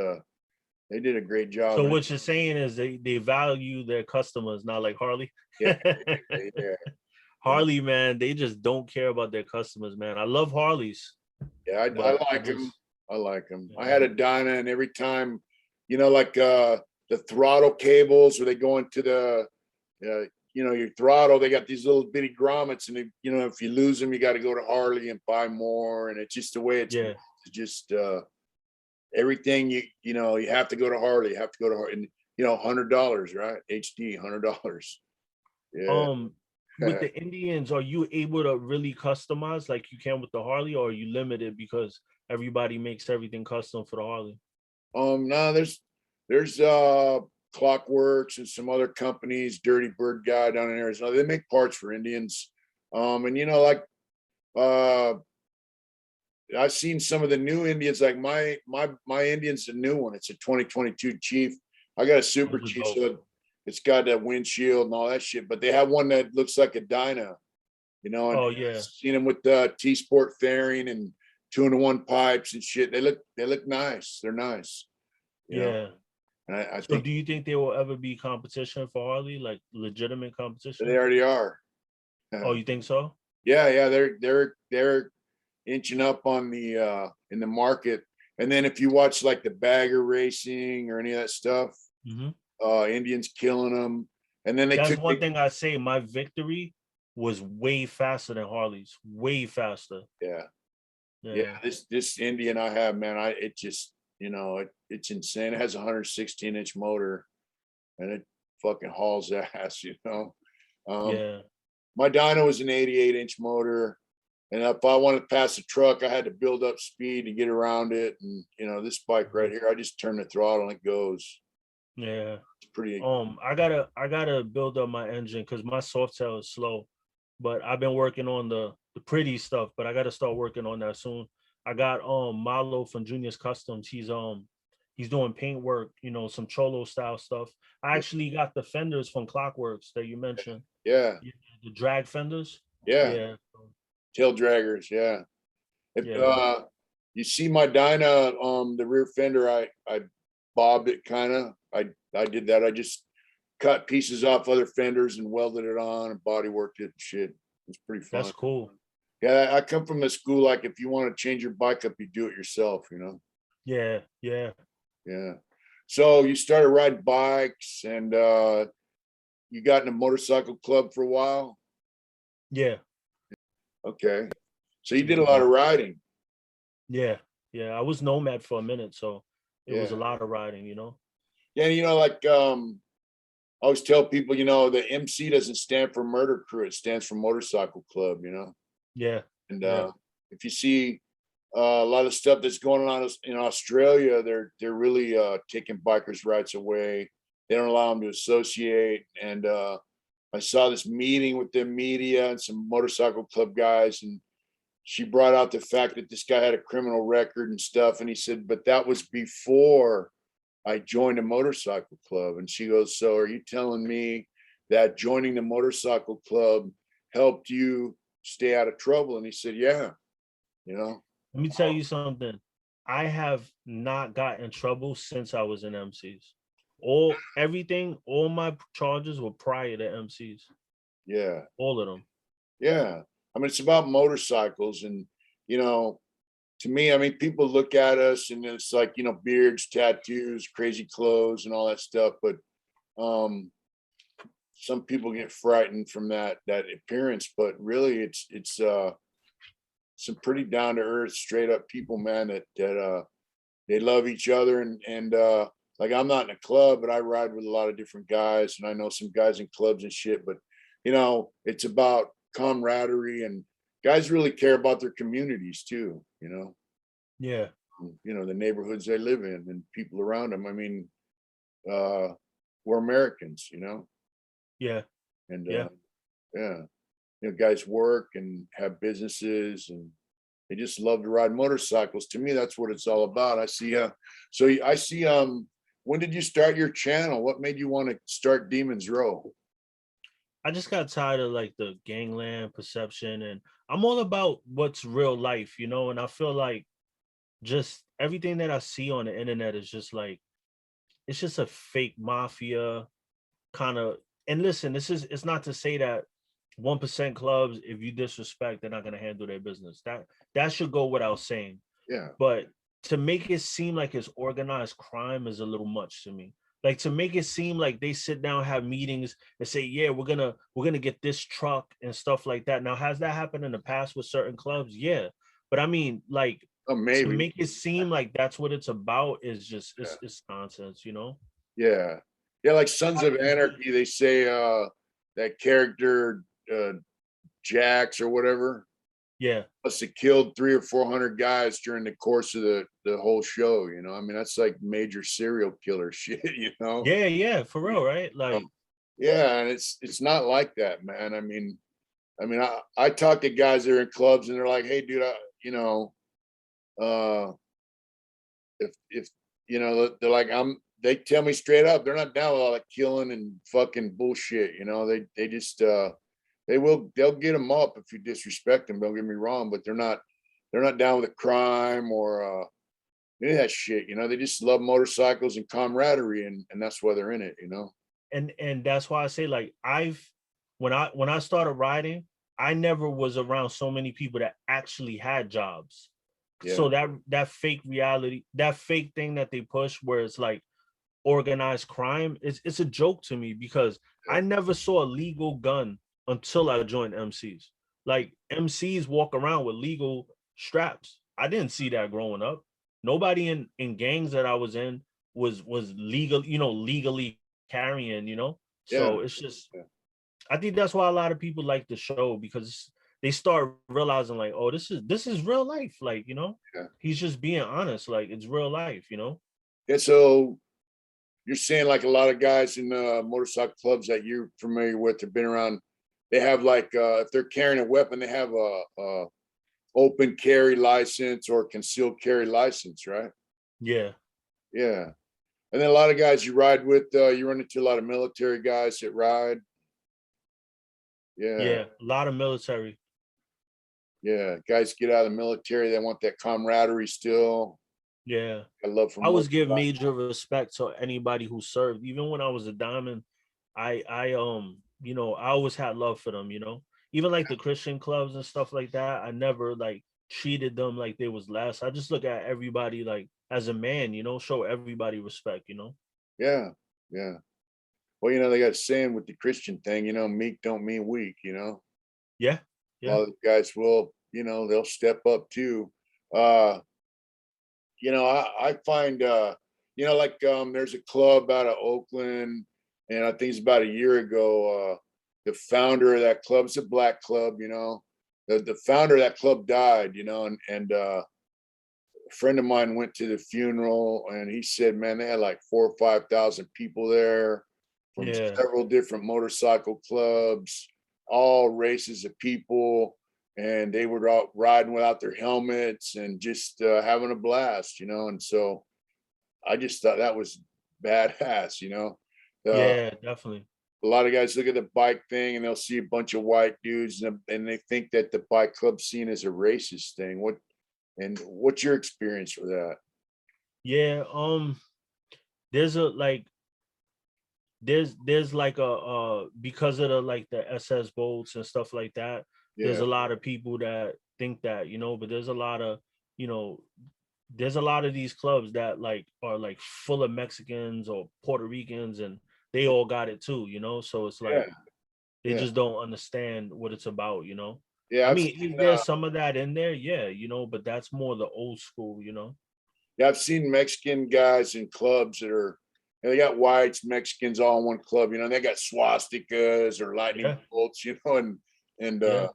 they did a great job. So And what you're saying is they value their customers, not like Harley. yeah, yeah, Harley, man, they just don't care about their customers, man. I love Harleys, yeah, I but like them. I like them. I yeah. had a Dyna, and every time, you know, like the throttle cables where they go into the, you know, your throttle, they got these little bitty grommets, and they, you know, if you lose them, you got to go to Harley and buy more. And it's just the way it's Yeah. just everything you know, you have to go to Harley, you have to go to Harley, and you know, $100, right? HD, $100. Yeah. With the Indians, are you able to really customize like you can with the Harley, or are you limited because everybody makes everything custom for the Harley? No, there's Clockworks and some other companies, Dirty Bird guy down in Arizona. They make parts for Indians. And you know, like I've seen some of the new Indians, like my Indian's a new one. It's a 2022 Chief. I got a Super Those are Chief, dope. so it's got that windshield and all that shit. But they have one that looks like a Dyna, you know. And Oh I've yeah, seen them with T Sport fairing and 2-in-1 pipes and shit. They look nice. They're nice, you know. yeah. And I So think do you think there will ever be competition for Harley, like legitimate they competition? already are. Oh, you think so? Yeah, they're inching up on the in the market. And then if you watch like the bagger racing or any of that stuff, Hmm. Indians killing them. And then they That's took one thing I say. My victory was way faster than Harley's. Way faster. yeah, yeah. Yeah, This Indian I have, man, it just, you know, it's insane. It has a 116-inch motor, and it fucking hauls ass, you know. Um, yeah. my dyno was an 88-inch motor. And if I wanted to pass a truck, I had to build up speed to get around it. And you know, this bike right here, I just turn the throttle and it goes. Yeah. It's pretty. I gotta build up my engine because my soft tail is slow. But I've been working on the pretty stuff, but I gotta start working on that soon. I got Malo from Junior's Customs. He's doing paint work, you know, some cholo style stuff. I actually got the fenders from Clockworks that you mentioned. Yeah, Yeah, the drag fenders. yeah. Yeah. Tail draggers. Yeah. If Yeah. you see my Dyna, the rear fender, I bobbed it kind of. I did that. I just cut pieces off other fenders and welded it on and body worked it and shit. It's pretty fun. That's cool. Yeah, I come from the school like if you want to change your bike up, you do it yourself, you know. Yeah, yeah. Yeah. So you started riding bikes, and you got in a motorcycle club for a while. Yeah. Okay. So you did a lot of riding. Yeah. Yeah. I was nomad for a minute, so it was a Yeah. lot of riding, you know. Yeah, you know, like I always tell people, you know, the MC doesn't stand for murder crew, it stands for motorcycle club, you know. Yeah. And Yeah. if you see a lot of stuff that's going on in Australia, they're really taking bikers' rights away. They don't allow them to associate. And I saw this meeting with the media and some motorcycle club guys, and she brought out the fact that this guy had a criminal record and stuff. And he said, but that was before I joined a motorcycle club. And she goes, so are you telling me that joining the motorcycle club helped you stay out of trouble? And he said, yeah, you know. Let me tell you something. I have not gotten in trouble since I was in MCs. All my charges were prior to MCs. Yeah. All of them. Yeah. I mean, it's about motorcycles. And, you know, to me, I mean, people look at us and it's like, you know, beards, tattoos, crazy clothes and all that stuff. But some people get frightened from that appearance. But really it's some pretty down to earth, straight up people, man, that they love each other. And like, I'm not in a club, but I ride with a lot of different guys, and I know some guys in clubs and shit. But you know, it's about camaraderie, and guys really care about their communities too, you know. Yeah. You know, the neighborhoods they live in and people around them. I mean, we're Americans, you know, Yeah. and Yeah. yeah, you know, guys work and have businesses and they just love to ride motorcycles. To me, that's what it's all about. I see. I see. When did you start your channel? What made you want to start Demons Row? I just got tired of like the gangland perception, and I'm all about what's real life, you know, and I feel like just everything that I see on the internet is just like it's just a fake mafia kind of. And listen, this is it's not to say that 1% clubs, if you disrespect, they're not going to handle their business. That should go without saying. Yeah, But to make it seem like it's organized crime is a little much to me. Like to make it seem like they sit down, have meetings, and say, "Yeah, we're gonna get this truck and stuff like that." Now, has that happened in the past with certain clubs? Yeah, but I mean, like oh, to maybe. make it seem like that's what it's about is just Yeah, it's nonsense, you know? yeah, yeah. Like Sons of Anarchy, they say that character Jax or whatever Yeah, must have killed 300 or 400 guys during the course of the whole show. You know, I mean, that's like major serial killer shit. You know. yeah, for real, right? Like, Yeah, and it's not like that, man. I talk to guys that are in clubs and they're like, "Hey, dude, you know, uh, if you know, they're like, They tell me straight up, they're not down with all that killing and fucking bullshit. You know, they just they'll get them up if you disrespect them. Don't get me wrong, but they're not down with the crime or any of that shit. You know, they just love motorcycles and camaraderie, and that's why they're in it. You know. and that's why I say like when I started riding, I never was around so many people that actually had jobs. Yeah. So that fake reality, that fake thing that they push where it's like organized crime, it's a joke to me because Yeah. I never saw a legal gun until I joined MCs. Like MCs walk around with legal straps. I didn't see that growing up. Nobody in gangs that I was in was legal, legally carrying, Yeah. So it's just I think that's why a lot of people like the show because they start realizing like, oh, this is real life. Like, Yeah. he's just being honest. Like it's real life. Yeah. So you're saying like a lot of guys in motorcycle clubs that you're familiar with have been around. They have like if they're carrying a weapon, they have a open carry license or concealed carry license, right? Yeah. Yeah. And then a lot of guys you ride with, you run into a lot of military guys that ride. Yeah. Yeah. A lot of military. Yeah. Guys get out of the military, they want that camaraderie still. Yeah. I love for I most. always give major respect to anybody who served. Even when I was a diamond, I always had love for them. Even like the Christian clubs and stuff like that, I never like treated them like they was less. I just look at everybody like as a man, show everybody respect. Yeah. Yeah. Well, you know, they got a saying with the Christian thing, you know, meek don't mean weak, you know. Yeah. A Yeah. lot of the guys will, you know, they'll step up too. Uh, you know, I find you know, like there's a club out of Oakland, and I think it's about a year ago. The founder of that club, it's a black club, you know. The founder of that club died, you know, and a friend of mine went to the funeral and he said, man, they had like 4 or 5 thousand people there from Yeah. several different motorcycle clubs, all races of people, and they were out riding without their helmets and just having a blast, you know. And so I just thought that was badass, you know. Yeah, definitely. A lot of guys look at the bike thing and they'll see a bunch of white dudes and they think that the bike club scene is a racist thing. What's your experience with that? Yeah. There's a like there's like a because of the like the SS boats and stuff like that, there's Yeah, a lot of people that think that, but there's a lot of, you know, there's a lot of these clubs that like are like full of Mexicans or Puerto Ricans and they all got it too. So it's yeah, like they yeah, just don't understand what it's about. yeah. I I've mean, seen is there some of that in there? Yeah, but that's more the old school. yeah, I've seen Mexican guys in clubs that are, you know, they got whites, Mexicans all in one club. You know, they got swastikas or lightning Yeah, bolts. You know, and yeah,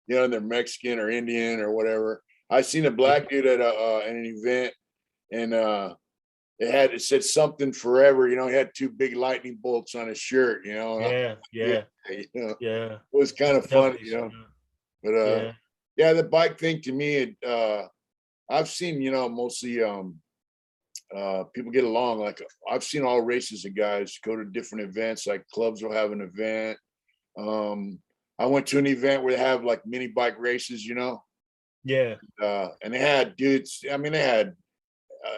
you know, they're Mexican or Indian or whatever. I seen a yeah, black dude at an event, and it said something forever. You know, he had two big lightning bolts on his shirt. You know, and Yeah, yeah, yeah, you know, it yeah. was kind of funny. Definitely You saw know, that. but Yeah, yeah, the bike thing to me, I've seen, you know, mostly people get along. Like I've seen all races of guys go to different events. Like clubs will have an event. Um, I went to an event where they have like mini bike races, you know, yeah, and they had dudes. I mean, they had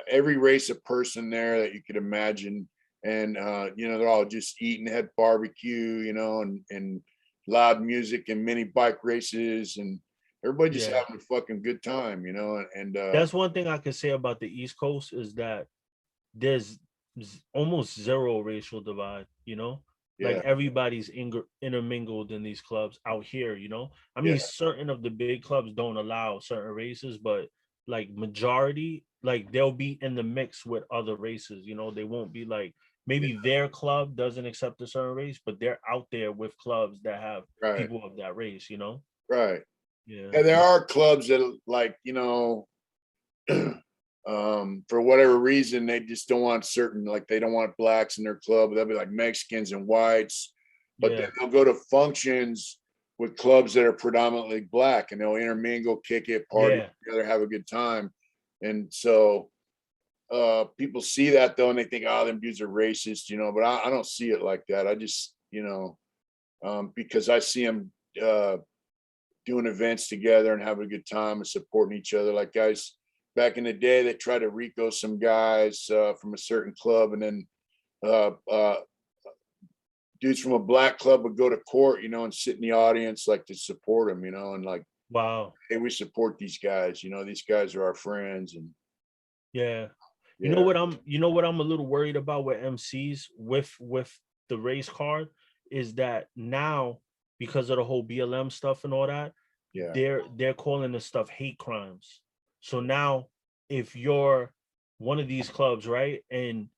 every race of person there that you could imagine, and you know, they're all just eating. They had barbecue, you know, and loud music and mini bike races, and everybody just yeah. having a fucking good time, you know. And That's one thing I can say about the East Coast is that there's almost zero racial divide, you know? Like yeah, everybody's intermingled in these clubs out here, you know? I yeah, mean, certain of the big clubs don't allow certain races, but like majority, like they'll be in the mix with other races, you know? They won't be like, yeah, maybe their club doesn't accept a certain race, but they're out there with clubs that have right, people of that race, you know? right. Yeah. And there are clubs that like, you know, for whatever reason, they just don't want certain, like they don't want blacks in their club. They'll be like Mexicans and whites, but then Yeah. they'll go to functions with clubs that are predominantly black, and they'll intermingle, kick it, party Yeah. together, have a good time. And so people see that though, and they think, oh, them dudes are racist, you know. But I don't see it like that. I just, you know, because I see them doing events together and having a good time and supporting each other. Like guys back in the day, they tried to Rico some guys from a certain club, and then uh, uh, dudes from a black club would go to court, you know, and sit in the audience like to support them, you know, and like, Wow. hey, we support these guys, you know, these guys are our friends, and Yeah. yeah, You know what I'm a little worried about with MCs with the race card is that now because of the whole BLM stuff and all that, yeah, they're calling this stuff hate crimes. So now if you're one of these clubs, right, and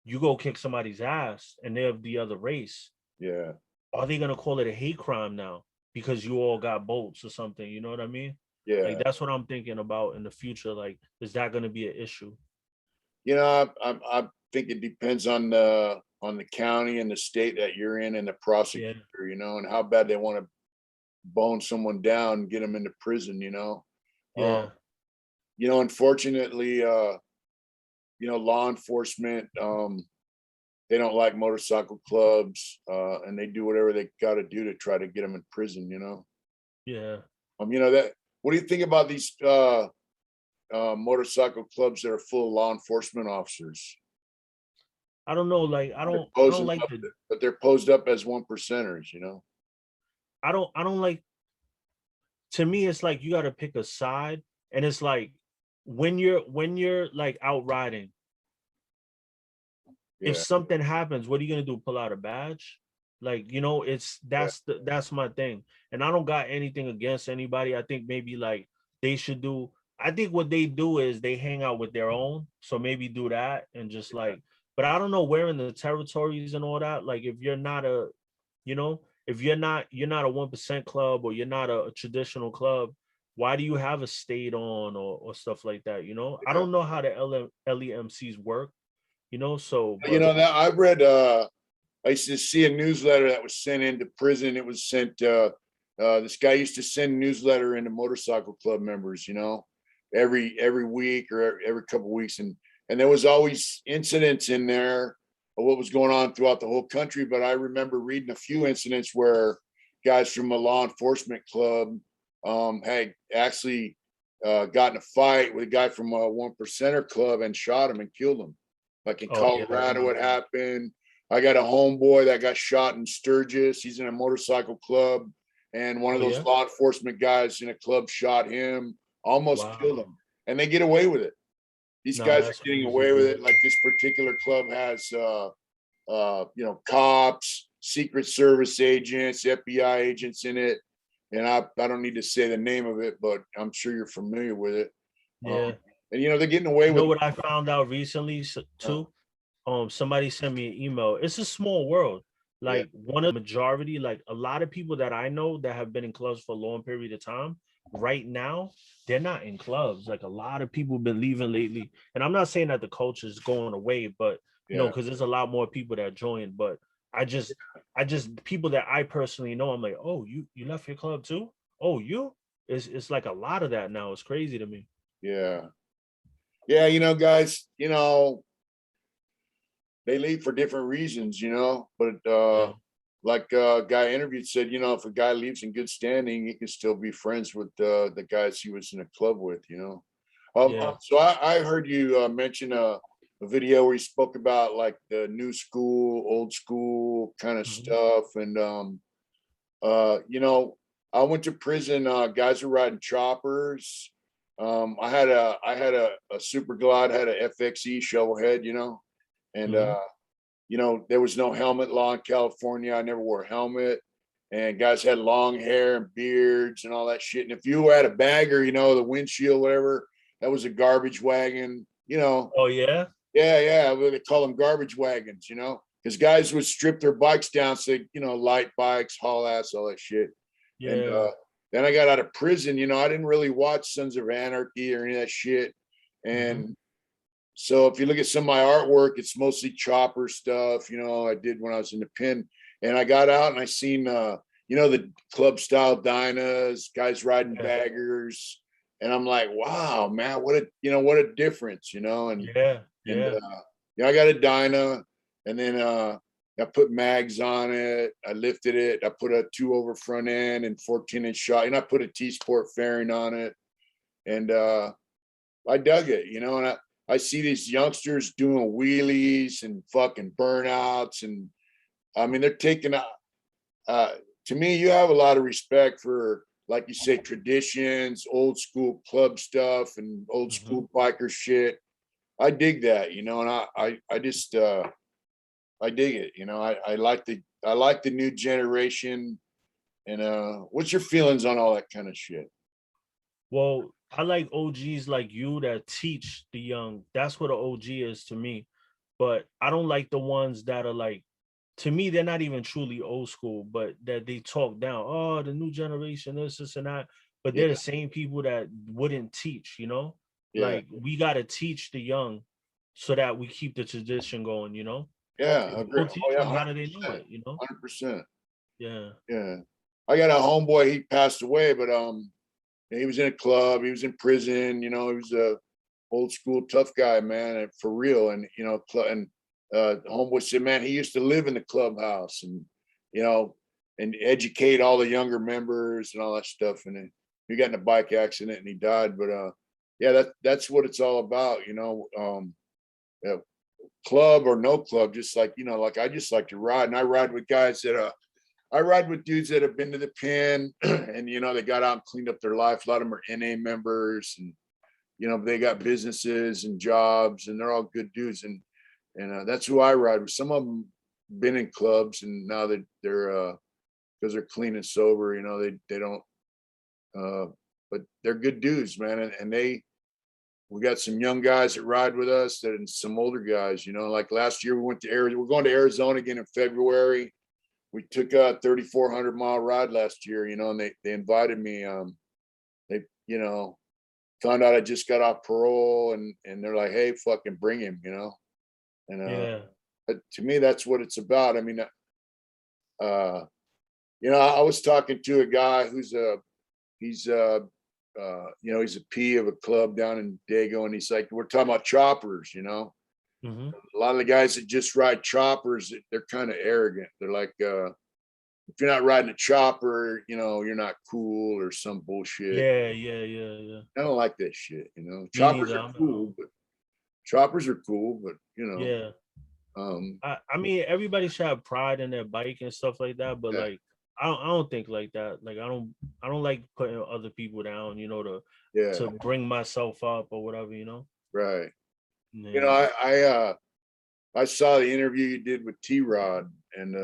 you go kick somebody's ass and they're of the other race, yeah, are they gonna call it a hate crime now because you all got bolts or something? You know what I mean? Like yeah. that's what I'm thinking about in the future. Like, is that gonna be an issue? You know, I think it depends on the county and the state that you're in, and the Yeah, prosecutor, you know, and how bad they want to bone someone down and get them into prison, you know. yeah, You know, unfortunately, you know, law enforcement, they don't like motorcycle clubs, and they do whatever they got to do to try to get them in prison, you know. yeah. You know that. What do you think about these motorcycle clubs that are full of law enforcement officers? I don't know. Like, They're I don't posing like up, the, but they're posed up as one percenters, you know. I don't like. To me, it's like you got to pick a side, and it's like when you're like out riding, if Yeah, something happens, what are you gonna do? Pull out a badge? Like, you know, it's yeah, that's my thing. And I don't got anything against anybody. I think maybe like they should do. I think what they do is they hang out with their own. So maybe do that and just like. But I don't know where in the territories and all that. Like, if you're not a, you know, if you're not a 1% club or you're not a traditional club, why do you have a state on or stuff like that? You know, I yeah. don't know how the LEMCs work, you know, so You but know that I read. I used to see a newsletter that was sent into prison. It was sent. This guy used to send newsletter into motorcycle club members. You know, every week or every couple of weeks, and there was always incidents in there of what was going on throughout the whole country. But I remember reading a few incidents where guys from a law enforcement club had actually got in a fight with a guy from a one percenter club and shot him and killed him. Like in oh yeah, I Colorado, what remember that. happened. I got a homeboy that got shot in Sturgis. He's in a motorcycle club, and one of Oh those yeah, law enforcement guys in a club shot him, almost killed wow. him, and they get away with it. These Nah, guys are that's getting crazy, away with man. it. Like this particular club has, you know, cops, Secret Service agents, FBI agents in it, and I don't need to say the name of it, but I'm sure you're familiar with it. Um, Yeah. and you know they're getting away You know with. what I found out recently Uh, too? Somebody sent me an email. It's a small world. yeah, Like one of the majority, like a lot of people that I know that have been in clubs for a long period of time, right now, they're not in clubs. Like a lot of people been leaving lately. And I'm not saying that the culture is going away, but you know, Yeah. because there's a lot more people that join. But I just people that I personally know, I'm like, oh, you left your club too? Oh, you? It's like a lot of that now. It's crazy to me. Yeah. Yeah, guys, they leave for different reasons, but Yeah. like a guy interviewed said, if a guy leaves in good standing, he can still be friends with the guys he was in a club with, Yeah. So I heard you mention a video where you spoke about like the new school, old school kind of Mhm. stuff. And, I went to prison. Guys were riding choppers. I had a super glide, had a FXE shovel head, and Mhm. there was no helmet law in California. I never wore a helmet, and guys had long hair and beards and all that shit. And if you had a bagger, the windshield, whatever, that was a garbage wagon. Oh yeah. Yeah, yeah. They call them garbage wagons. Because guys would strip their bikes down, so light bikes, haul ass, all that shit. And Yeah. then I got out of prison. I didn't really watch Sons of Anarchy or any of that shit. Mhm. And so if you look at some of my artwork, it's mostly chopper stuff, I did when I was in the pen. And I got out and I seen the club style dynas, guys riding Yeah. baggers. And I'm like, wow, man, what a difference, Yeah. and Yeah. I got a dyna, and then I put mags on it. I lifted it. I put a 2 over front end and 14-inch shot, and I put a T-Sport fairing on it. And I dug it, and I see these youngsters doing wheelies and fucking burnouts. And I mean, they're taking to me, you have a lot of respect for, like you say, traditions, old school club stuff and old Mhm. school biker shit. I dig that, and I just I dig it. I like the new generation. And what's your feelings on all that kind of shit? Well, I like OGs like you that teach the young. That's what an OG is to me. But I don't like the ones that are like, to me, they're not even truly old school, but that they talk down. Oh, the new generation, this, and that. But Yeah, they're the same people that wouldn't teach, you know? yeah, Like we gotta teach the young so that we keep the tradition going, you know? yeah. If I you agree. don't Oh teach yeah, them, hundred how do they know percent, it, you know? 100%. Yeah. Yeah, I got a homeboy. He passed away, but he was in a club. He was in prison. He was a old school tough guy, man, and for real. And and homeboy said, man, he used to live in the clubhouse, and you know, and educate all the younger members and all that stuff. And then he got in a bike accident and he died. But yeah, that's what it's all about, yeah, club or no club. Just like like I just like to ride, and I ride with guys that I ride with dudes that have been to the pen and they got out and cleaned up their life. A lot of them are NA members, and they got businesses and jobs, and they're all good dudes. And that's who I ride with. Some of them been in clubs, and now that they're because they're clean and sober, they don't. But they're good dudes, man, and we got some young guys that ride with us, and some older guys. Like last year we went to Arizona. We're going to Arizona again in February. We took a 3,400-mile ride last year, and they invited me. They found out I just got off parole, and they're like, hey, fucking bring him, and Yeah. but to me that's what it's about. I mean, I was talking to a guy he's he's a P of a club down in Dago, and he's like, we're talking about choppers. Hmm. A lot of the guys that just ride choppers, they're kind of arrogant. They're like, if you're not riding a chopper, you're not cool or some bullshit. Yeah, yeah, yeah, yeah. I don't like that shit. Me Choppers neither. are cool, but Yeah. um, I mean, everybody should have pride in their bike and stuff like that, but yeah, like, I don't think like that. Like, I don't like putting other people down, yeah, to bring myself up or whatever. right. Yeah. I saw the interview you did with T Rod, and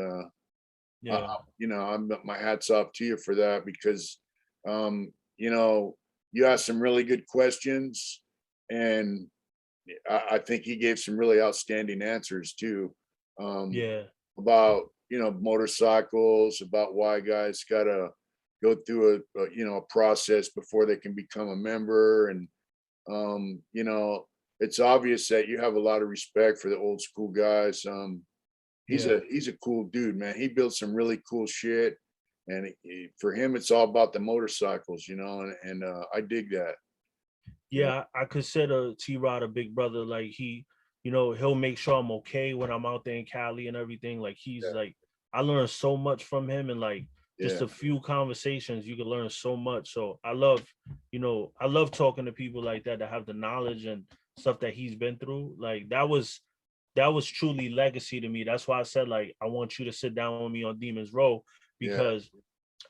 Yeah. I'm my hats off to you for that, because um, you know, you asked some really good questions, and I think he gave some really outstanding answers too, um, Yeah. about motorcycles, about why guys gotta go through a process before they can become a member. And it's obvious that you have a lot of respect for the old school guys. He's a cool dude, man. He built some really cool shit, and for him, it's all about the motorcycles, and I dig that. Yeah, I consider T-Rod a big brother. Like he'll make sure I'm okay when I'm out there in Cali and everything. Like he's like, I learned so much from him, and like just a few conversations, you can learn so much. So I love talking to people like that have the knowledge and stuff that he's been through. Like that was truly legacy to me. That's why I said, like, I want you to sit down with me on Demon's Row, because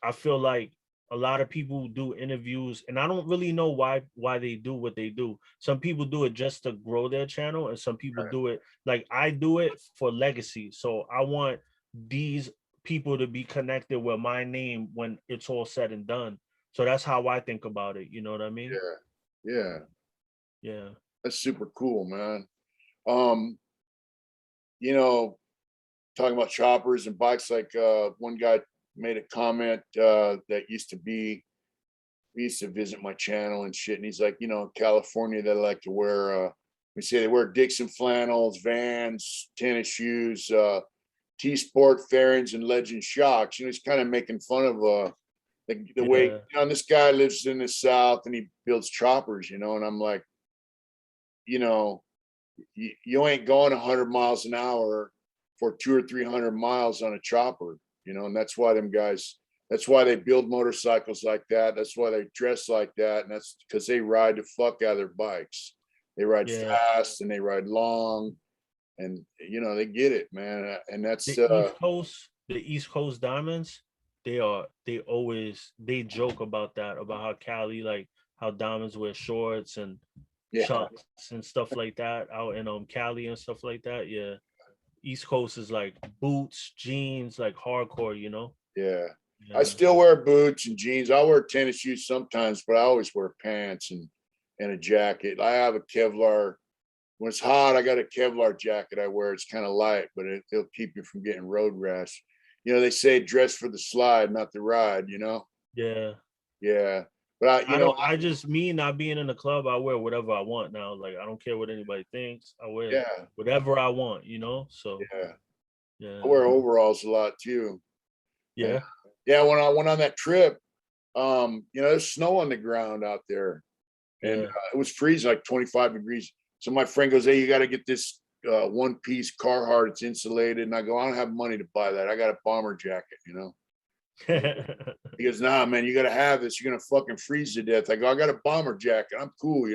I feel like a lot of people do interviews, and I don't really know why they do what they do. Some people do it just to grow their channel, and some people do it like I do it for legacy. So I want these people to be connected with my name when it's all said and done. So that's how I think about it. You know what I mean? Yeah. That's super cool, man. Talking about choppers and bikes, like one guy made a comment that used to visit my channel and shit, and he's like, in California they like to wear they wear Dixon flannels, Vans, tennis shoes, T-Sport fairings, and Legend shocks. He's kind of making fun of the way this guy lives in the South and he builds choppers, and I'm like, you ain't going 100 miles an hour for 200 or 300 miles on a chopper, and that's why they build motorcycles like that. That's why they dress like that. And that's because they ride the fuck out of their bikes. They ride fast and they ride long, and they get it, man. And that's the East Coast Diamonds. They joke about that, about how Cali, like how Diamonds wear shorts and chucks and stuff like that out in Cali and stuff like that. Yeah. East Coast is like boots, jeans, like hardcore, Yeah. I still wear boots and jeans. I wear tennis shoes sometimes, but I always wear pants and a jacket. I have a Kevlar. When it's hot, I got a Kevlar jacket I wear. It's kind of light, but it'll keep you from getting road rash. They say dress for the slide, not the ride, Yeah. Yeah. But I just, me not being in the club, I wear whatever I want now. Like, I don't care what anybody thinks. I wear whatever I want, So I wear overalls a lot too. Yeah. And, when I went on that trip, there's snow on the ground out there, and it was freezing, like 25 degrees. So my friend goes, "Hey, you got to get this one-piece Carhartt. It's insulated." And I go, "I don't have money to buy that. I got a bomber jacket, He goes, "Nah, man, you got to have this. You're going to fucking freeze to death." I go, "I got a bomber jacket. I'm cool,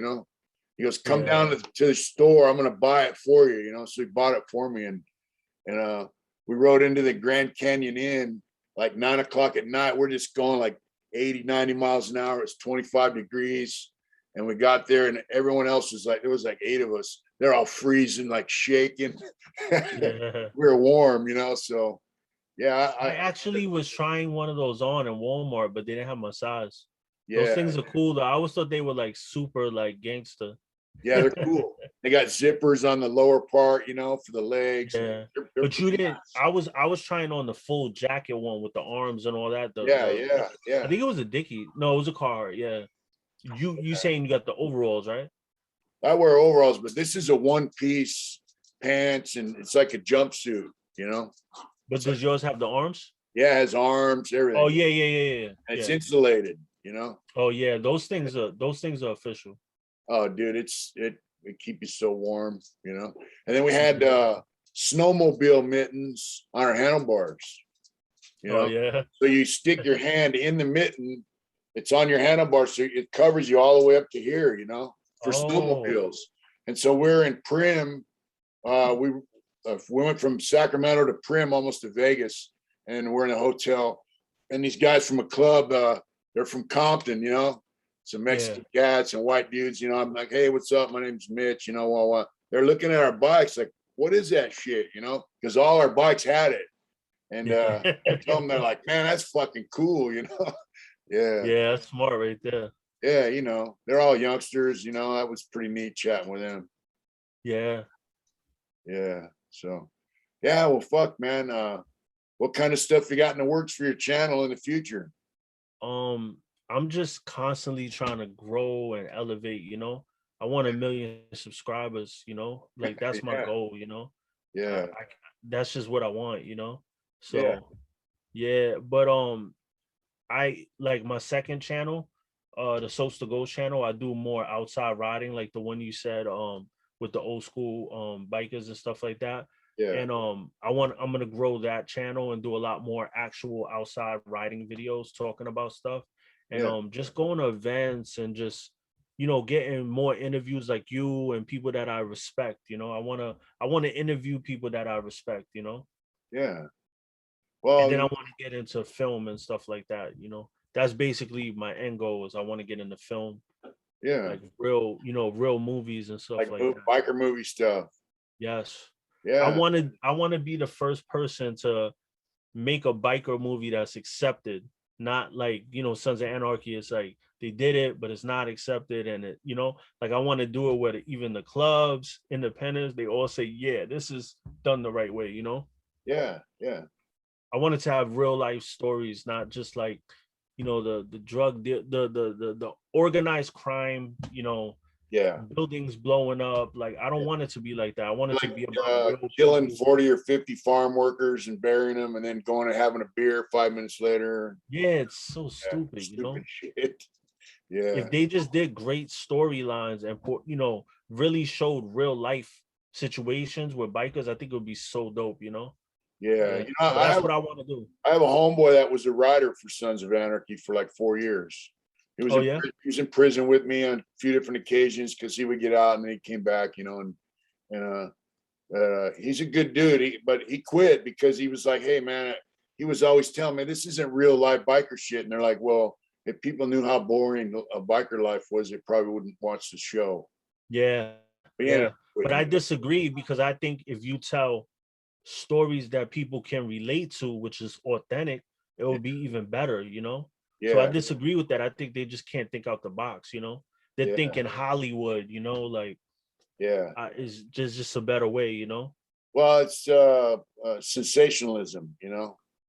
He goes, "Come down to the store. I'm going to buy it for you, So he bought it for me. And we rode into the Grand Canyon Inn like 9:00 at night. We're just going like 80, 90 miles an hour. It's 25 degrees. And we got there, and everyone else was like, there was like 8 of us. They're all freezing, like shaking. We were warm, So yeah, I actually was trying one of those on in Walmart, but they didn't have my size. Those things are cool though. I always thought they were like super like gangster. Yeah, they're cool. They got zippers on the lower part, for the legs. Yeah. But you didn't. Nice. I was trying on the full jacket one with the arms and all that. Yeah. I think it was a Dickie. No, it was a Carhartt. Yeah. You saying you got the overalls, right? I wear overalls, but this is a one-piece pants, and it's like a jumpsuit, But does yours have the arms? Yeah, it has arms, everything. Oh yeah. And it's insulated, Oh yeah, those things are official. Oh, dude, it keep you so warm, And then we had snowmobile mittens on our handlebars. Oh yeah. So you stick your hand in the mitten. It's on your handlebar, so it covers you all the way up to here, for snowmobiles. And so we're in Prim. We went from Sacramento to Prim, almost to Vegas, and we're in a hotel. And these guys from a club, they're from Compton, some Mexican cats and white dudes. I'm like, "Hey, what's up? My name's Mitch." They're looking at our bikes like, "What is that shit?" Because all our bikes had it. And I tell them, they're like, "Man, that's fucking cool," Yeah, that's smart right there. Yeah, they're all youngsters, that was pretty neat chatting with them. Yeah. So well, fuck, man. What kind of stuff you got in the works for your channel in the future? I'm just constantly trying to grow and elevate, I want 1 million subscribers, like that's my Yeah, goal, yeah, that's just what I want, yeah, so yeah. But I like my second channel, the Soaps to Go channel. I do more outside riding, like the one you said, with the old school bikers and stuff like that. yeah, And I'm gonna grow that channel and do a lot more actual outside riding videos talking about stuff. And yeah, just going to events and just getting more interviews like you and people that I respect. I wanna interview people that I respect, yeah. and Well, then I want to get into film and stuff like that. That's basically my end goal is I want to get into film, yeah, like real movies and stuff like like that. biker movie stuff. Yes. I Yeah, want to I want to be the first person to make a biker movie that's accepted, not like, Sons of Anarchy. It's like they did it, but it's not accepted. And like I want to do it where even the clubs, independents, they all say, yeah, this is done the right way. yeah, yeah, I wanted to have real life stories, not just like, the drug, the organized crime, yeah. buildings blowing up. Like I don't want it to be like that. I want it to Like be about real killing people. 40 or 50 farm workers and burying them and then going and having a beer 5 minutes later. Yeah, it's so Yeah, stupid, stupid shit. Yeah, If they just did great storylines and really showed real life situations with bikers, I think it would be so dope. yeah. And You know, so that's what I want to do. I have a homeboy that was a writer for Sons of Anarchy for like 4 years. Oh yeah. He was in prison with me on a few different occasions because he would get out and then he came back, and he's a good dude. But he quit because he was like, hey man, he was always telling me this isn't real life biker shit. And they're like, well, if people knew how boring a biker life was, they probably wouldn't watch the show. Yeah. But yeah, Yeah. But I disagree because I think if you tell stories that people can relate to, which is authentic, it will be even better. So I yeah, disagree with that. I think they just can't think out the box. They're yeah, thinking Hollywood, like yeah. is just a better way. Well, it's sensationalism,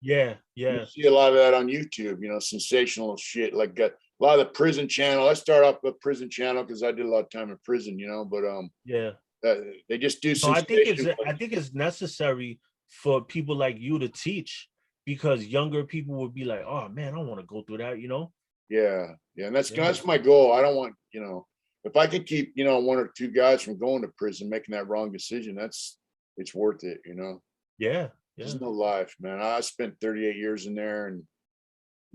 Yeah, You yeah, see a lot of that on YouTube, sensational shit. Like a lot of the prison channel. I start off the prison channel because I did a lot of time in prison, but yeah. they just do No, sensational. I think it's necessary for people like you to teach because younger people would be like, oh man, I don't want to go through that. Yeah, yeah, and that's Yeah, my goal. I don't want, if I can keep, one or two guys from going to prison, making that wrong decision, it's worth it. yeah, yeah, There's no life, man. I spent 38 years in there, and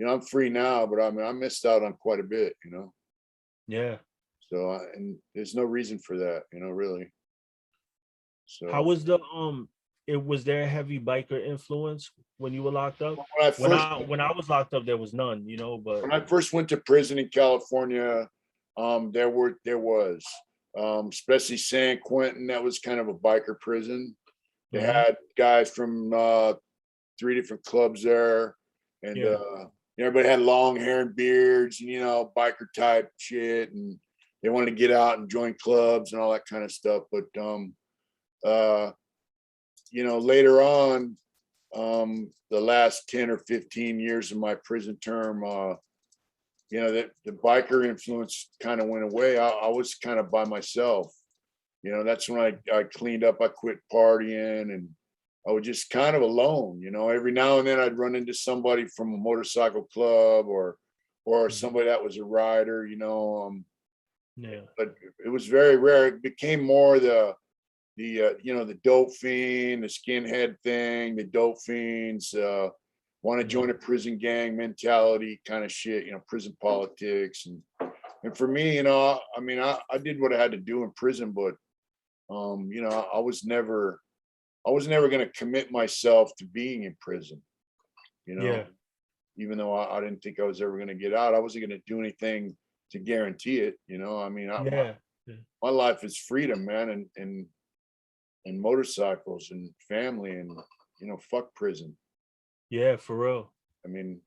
I'm free now, but I mean, I missed out on quite a bit. yeah. So, and there's no reason for that, really. How So was the it was there a heavy biker influence when you were locked up? when I first When I was locked up, there was none, but when I first went to prison in California, there was, especially San Quentin. That was kind of a biker prison. They mhm, had guys from 3 different clubs there, and yeah, everybody had long hair and beards, and biker type shit, and they wanted to get out and join clubs and all that kind of stuff. But uh, later on, the last 10 or 15 years of my prison term, that the biker influence kind of went away. I was kind of by myself. That's when I cleaned up. I quit partying, and I was just kind of alone. Every now and then I'd run into somebody from a motorcycle club or mhm, somebody that was a rider. yeah, But it was very rare. It became more the dope fiend, the skinhead thing, the dope fiends want to yeah, join a prison gang mentality kind of shit, prison politics. And for me, I mean, I did what I had to do in prison, but I was never going to commit myself to being in prison, you know, yeah, even though I didn't think I was ever going to get out. I wasn't going to do anything to guarantee it. I mean, yeah, yeah, my life is freedom, man, and motorcycles and family, and fuck prison. yeah, for real. I mean,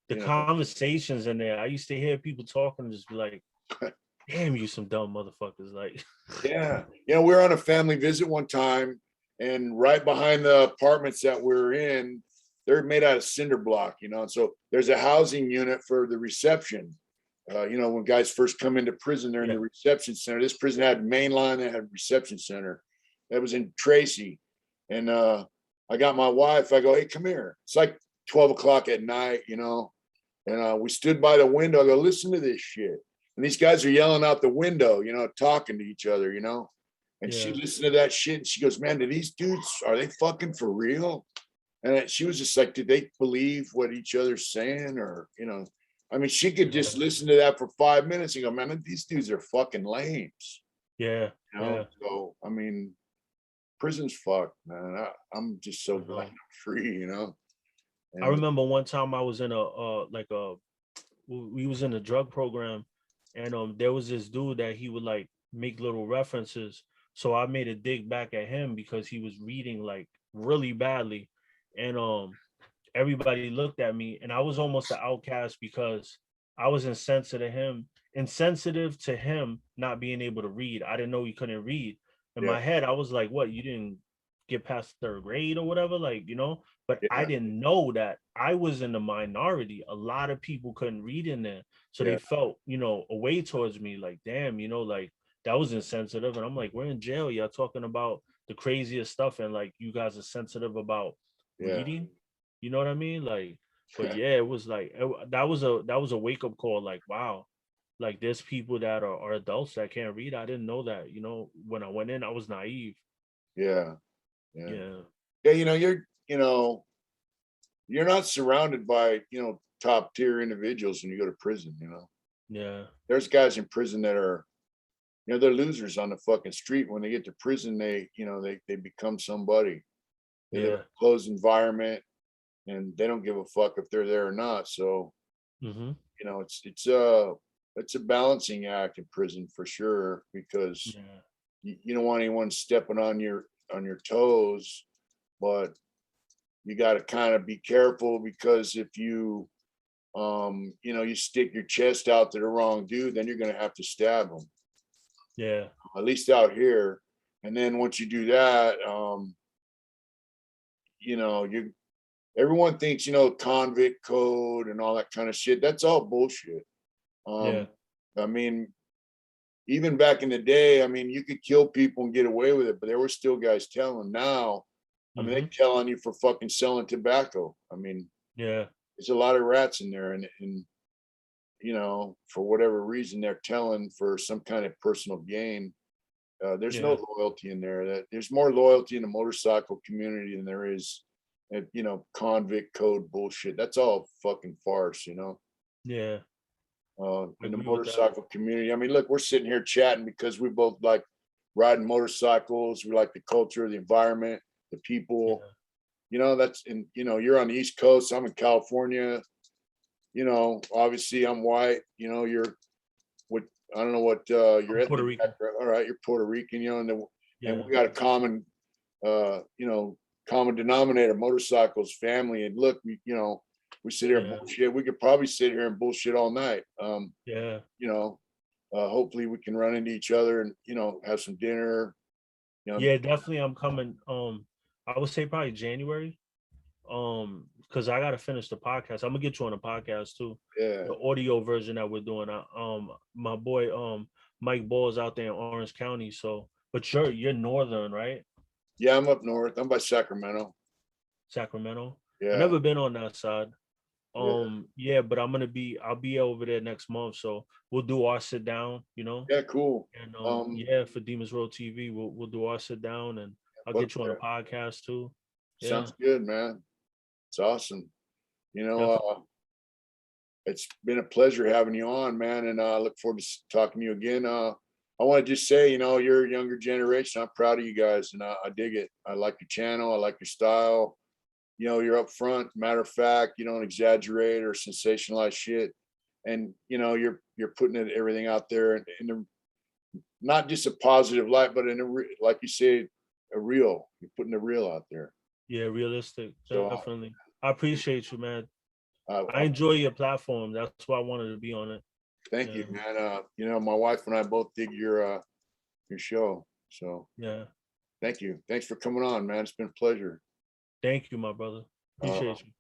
The you know conversations in there, I used to hear people talking and just be like, damn, you some dumb motherfuckers. Like, yeah, we were on a family visit one time, and right behind the apartments that we were in, they're made out of cinder block, you know. And so there's a housing unit for the reception. You know, when guys first come into prison, they're in the reception center. This prison had main line, they had reception center. That was in Tracy. And I got my wife, I go, hey, come here. It's like 12 o'clock at night, you know. And we stood by the window. I go, listen to this shit. And these guys are yelling out the window, you know, talking to each other, you know. And she listened to that shit and she goes, man, do these dudes, are they fucking for real? And she was just like, did they believe what each other's saying? Or, you know, I mean, she could just listen to that for 5 minutes and go, man, these dudes are fucking lames. Yeah. You know? So, I mean, prison's fucked, man. I'm just so glad I'm free, you know. And I remember one time I was in we was in a drug program, and there was this dude that he would like make little references. So I made a dig back at him because he was reading like really badly, and everybody looked at me, and I was almost an outcast because I was insensitive to him not being able to read. I didn't know he couldn't read. In my head, I was like, what, you didn't get past third grade or whatever, like, you know? But I didn't know that I was in the minority. A lot of people couldn't read in there. So they felt, you know, a way towards me, like, damn, you know, like that was insensitive. And I'm like, we're in jail. Y'all talking about the craziest stuff. And like, you guys are sensitive about reading. You know what I mean? Like, but yeah, it was like, that was a wake up call. Like, wow, like there's people that are adults that can't read. I didn't know that, you know, when I went in, I was naive. Yeah. You know, you're not surrounded by, you know, top tier individuals when you go to prison, you know. There's guys in prison that are, you know, they're losers on the fucking street. When they get to prison, they, you know, they become somebody. They live in a closed environment and they don't give a fuck if they're there or not. So you know, it's a balancing act in prison for sure, because you don't want anyone stepping on your toes, but you got to kind of be careful, because if you you know, you stick your chest out to the wrong dude, then you're going to have to stab him. At least out here. And then once you do that, you know, everyone thinks, you know, convict code and all that kind of shit. That's all bullshit. I mean, even back in the day, I mean, you could kill people and get away with it, but there were still guys telling. Now, I mean, they tell on you for fucking selling tobacco. I mean, there's a lot of rats in there, and you know, for whatever reason, they're telling for some kind of personal gain. There's no loyalty in there. There's more loyalty in the motorcycle community than there is, you know, convict code bullshit. That's all fucking farce, you know. In the motorcycle community, I mean, look, we're sitting here chatting because we both like riding motorcycles. We like the culture, the environment, the people. You know, that's, and you know, you're on the East Coast, I'm in California. You know, obviously I'm white. You know, you're what, I don't know what you're Puerto Rican. All right, you're Puerto Rican. You know, and we got a common you know, common denominator, motorcycles, family. And look, you know, we sit here and bullshit. We could probably sit here and bullshit all night. You know, hopefully we can run into each other and, you know, have some dinner. You know, definitely. I'm coming. I would say probably January. Because I gotta finish the podcast. I'm gonna get you on the podcast too. The audio version that we're doing. My boy Mike Ball's out there in Orange County. So, but you're northern, right? Yeah, I'm up north. I'm by Sacramento. I've never been on that side. But I'll be over there next month. So we'll do our sit down, you know. Cool. And for Demons Road TV, we'll do our sit down, and I'll get you on the podcast too. Sounds good, man. It's awesome. You know, it's been a pleasure having you on, man. And I look forward to talking to you again. I want to just say, you know, you're a younger generation. I'm proud of you guys, and I dig it. I like your channel. I like your style. You know, you're up front. Matter of fact, you don't exaggerate or sensationalize shit. And, you know, you're putting everything out there in not just a positive light, but in like you say, you're putting the real out there. Yeah, realistic. So, definitely. I appreciate you, man. I enjoy your platform. That's why I wanted to be on it. Thank you, man. You know, my wife and I both dig your show. So yeah. Thank you. Thanks for coming on, man. It's been a pleasure. Thank you, my brother. Appreciate you.